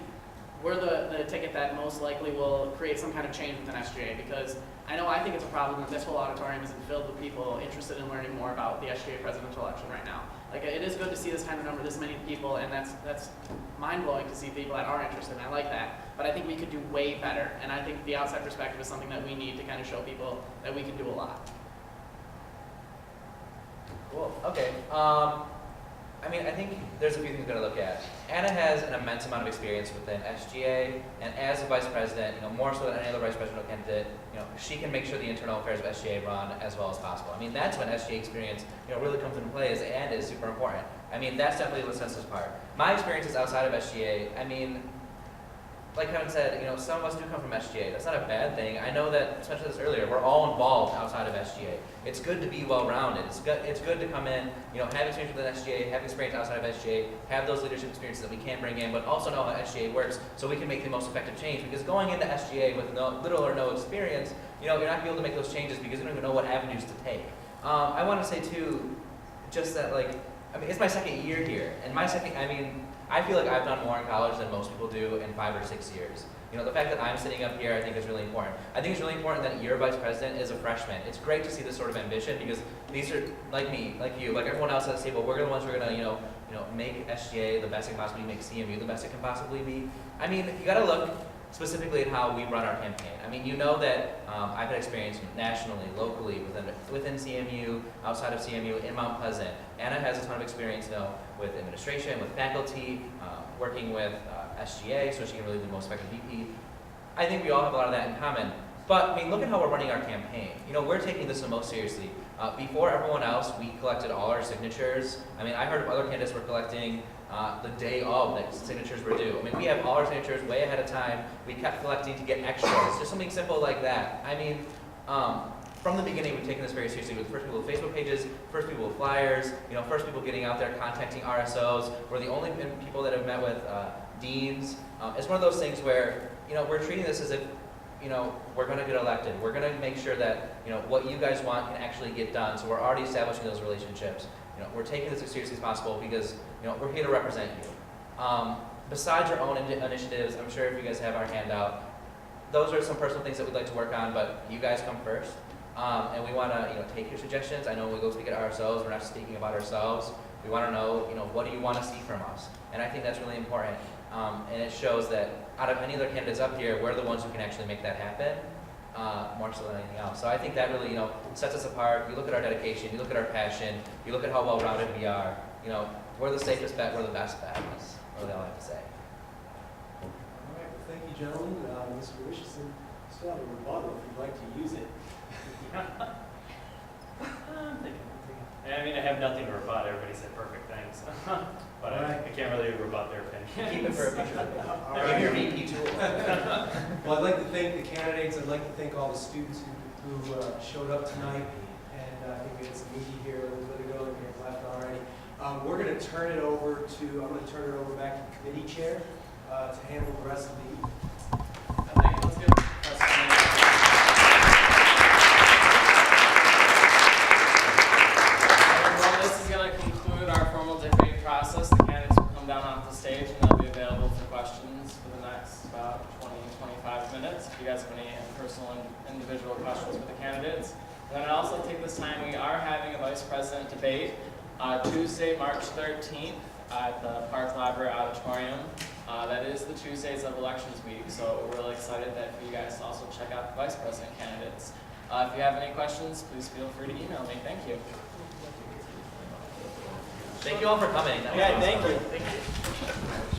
Speaker 4: we're the ticket that most likely will create some kind of change within SGA, because I think it's a problem that this whole auditorium isn't filled with people interested in learning more about the SGA presidential election right now. Like, it is good to see this kind of number, this many people, and that's mind-blowing to see people that are interested, and I like that. But I think we could do way better, and I think the outside perspective is something that we need to kind of show people that we can do a lot.
Speaker 5: Cool. Okay. I think there's a few things we're going to look at. Anna has an immense amount of experience within SGA, and as a vice president, more so than any other vice presidential candidate, she can make sure the internal affairs of SGA run as well as possible. That's when SGA experience, really comes into play, and is super important. That's definitely the census part. My experiences outside of SGA, like Kevin said, some of us do come from SGA. That's not a bad thing. I know that, especially this earlier, we're all involved outside of SGA. It's good to be well-rounded. It's good to come in, have experience within SGA, have experience outside of SGA, have those leadership experiences that we can bring in, but also know how SGA works so we can make the most effective change. Because going into SGA with little or no experience, you're not going to be able to make those changes because you don't even know what avenues to take. I want to say too, just that it's my second year here, and I feel like I've done more in college than most people do in 5 or 6 years. You know, the fact that I'm sitting up here, I think is really important. I think it's really important that your vice president is a freshman. It's great to see this sort of ambition because these are, like me, like you, like everyone else at the table, we're the ones who are gonna, make SGA the best it can possibly be, make CMU the best it can possibly be. I mean, you gotta look specifically at how we run our campaign. I mean, you know that I've had experience nationally, locally, within CMU, outside of CMU, in Mount Pleasant. Anna has a ton of experience, with administration, with faculty, working with SGA, so she can really be the most effective VP. I think we all have a lot of that in common. But, I mean, look at how we're running our campaign. You know, we're taking this the most seriously. Before everyone else, we collected all our signatures. I mean, I heard of other candidates were collecting the day of that signatures were due. I mean, we have all our signatures way ahead of time. We kept collecting to get extras, just something simple like that. I mean, from the beginning, we've taken this very seriously with first people with Facebook pages, first people with flyers, first people getting out there, contacting RSOs. We're the only people that have met with deans. It's one of those things where, we're treating this as if, we're going to get elected. We're going to make sure that, what you guys want can actually get done. So we're already establishing those relationships. We're taking this as seriously as possible because, we're here to represent you. Besides your own initiatives, I'm sure if you guys have our handout, those are some personal things that we'd like to work on, but you guys come first. And we want to, take your suggestions. I know when we go speak at RSOs, we're not speaking about ourselves. We want to know, what do you want to see from us? And I think that's really important. And it shows that out of any other candidates up here, we're the ones who can actually make that happen, more so than anything else. So I think that really, sets us apart. You look at our dedication, you look at our passion, you look at how well-rounded we are. We're the safest bet, we're the best bet. That's really all I have to say.
Speaker 2: All right, well, thank you, gentlemen. Mr. Richardson, still have a rebuttal if you'd like to use it.
Speaker 6: I'm thinking. I mean, I have nothing to rebut. Everybody said perfect things. But I can't really rebut their opinion.
Speaker 5: Keep it for a future.
Speaker 2: All
Speaker 5: Maybe
Speaker 2: right.
Speaker 5: your VP tool.
Speaker 2: Well, I'd like to thank the candidates. I'd like to thank all the students who showed up tonight. And I think we had some media here a little bit ago and we have left already. We're going to turn it over back to the committee chair to handle the rest of the evening.
Speaker 1: I think let's get President. Well, this is going to conclude our formal debate process. The candidates will come down off the stage and they'll be available for questions for the next about 20-25 minutes. If you guys have any personal and individual questions for the candidates. And then I'd also take this time, we are having a vice president debate Tuesday, March 13th at the Park Library Auditorium. That is the Tuesdays of Elections Week, so we're really excited that for you guys to also check out the vice president candidates. If you have any questions, please feel free to email me. Thank you.
Speaker 5: Thank you all for coming. That was
Speaker 3: Yeah,
Speaker 5: awesome.
Speaker 3: thank you.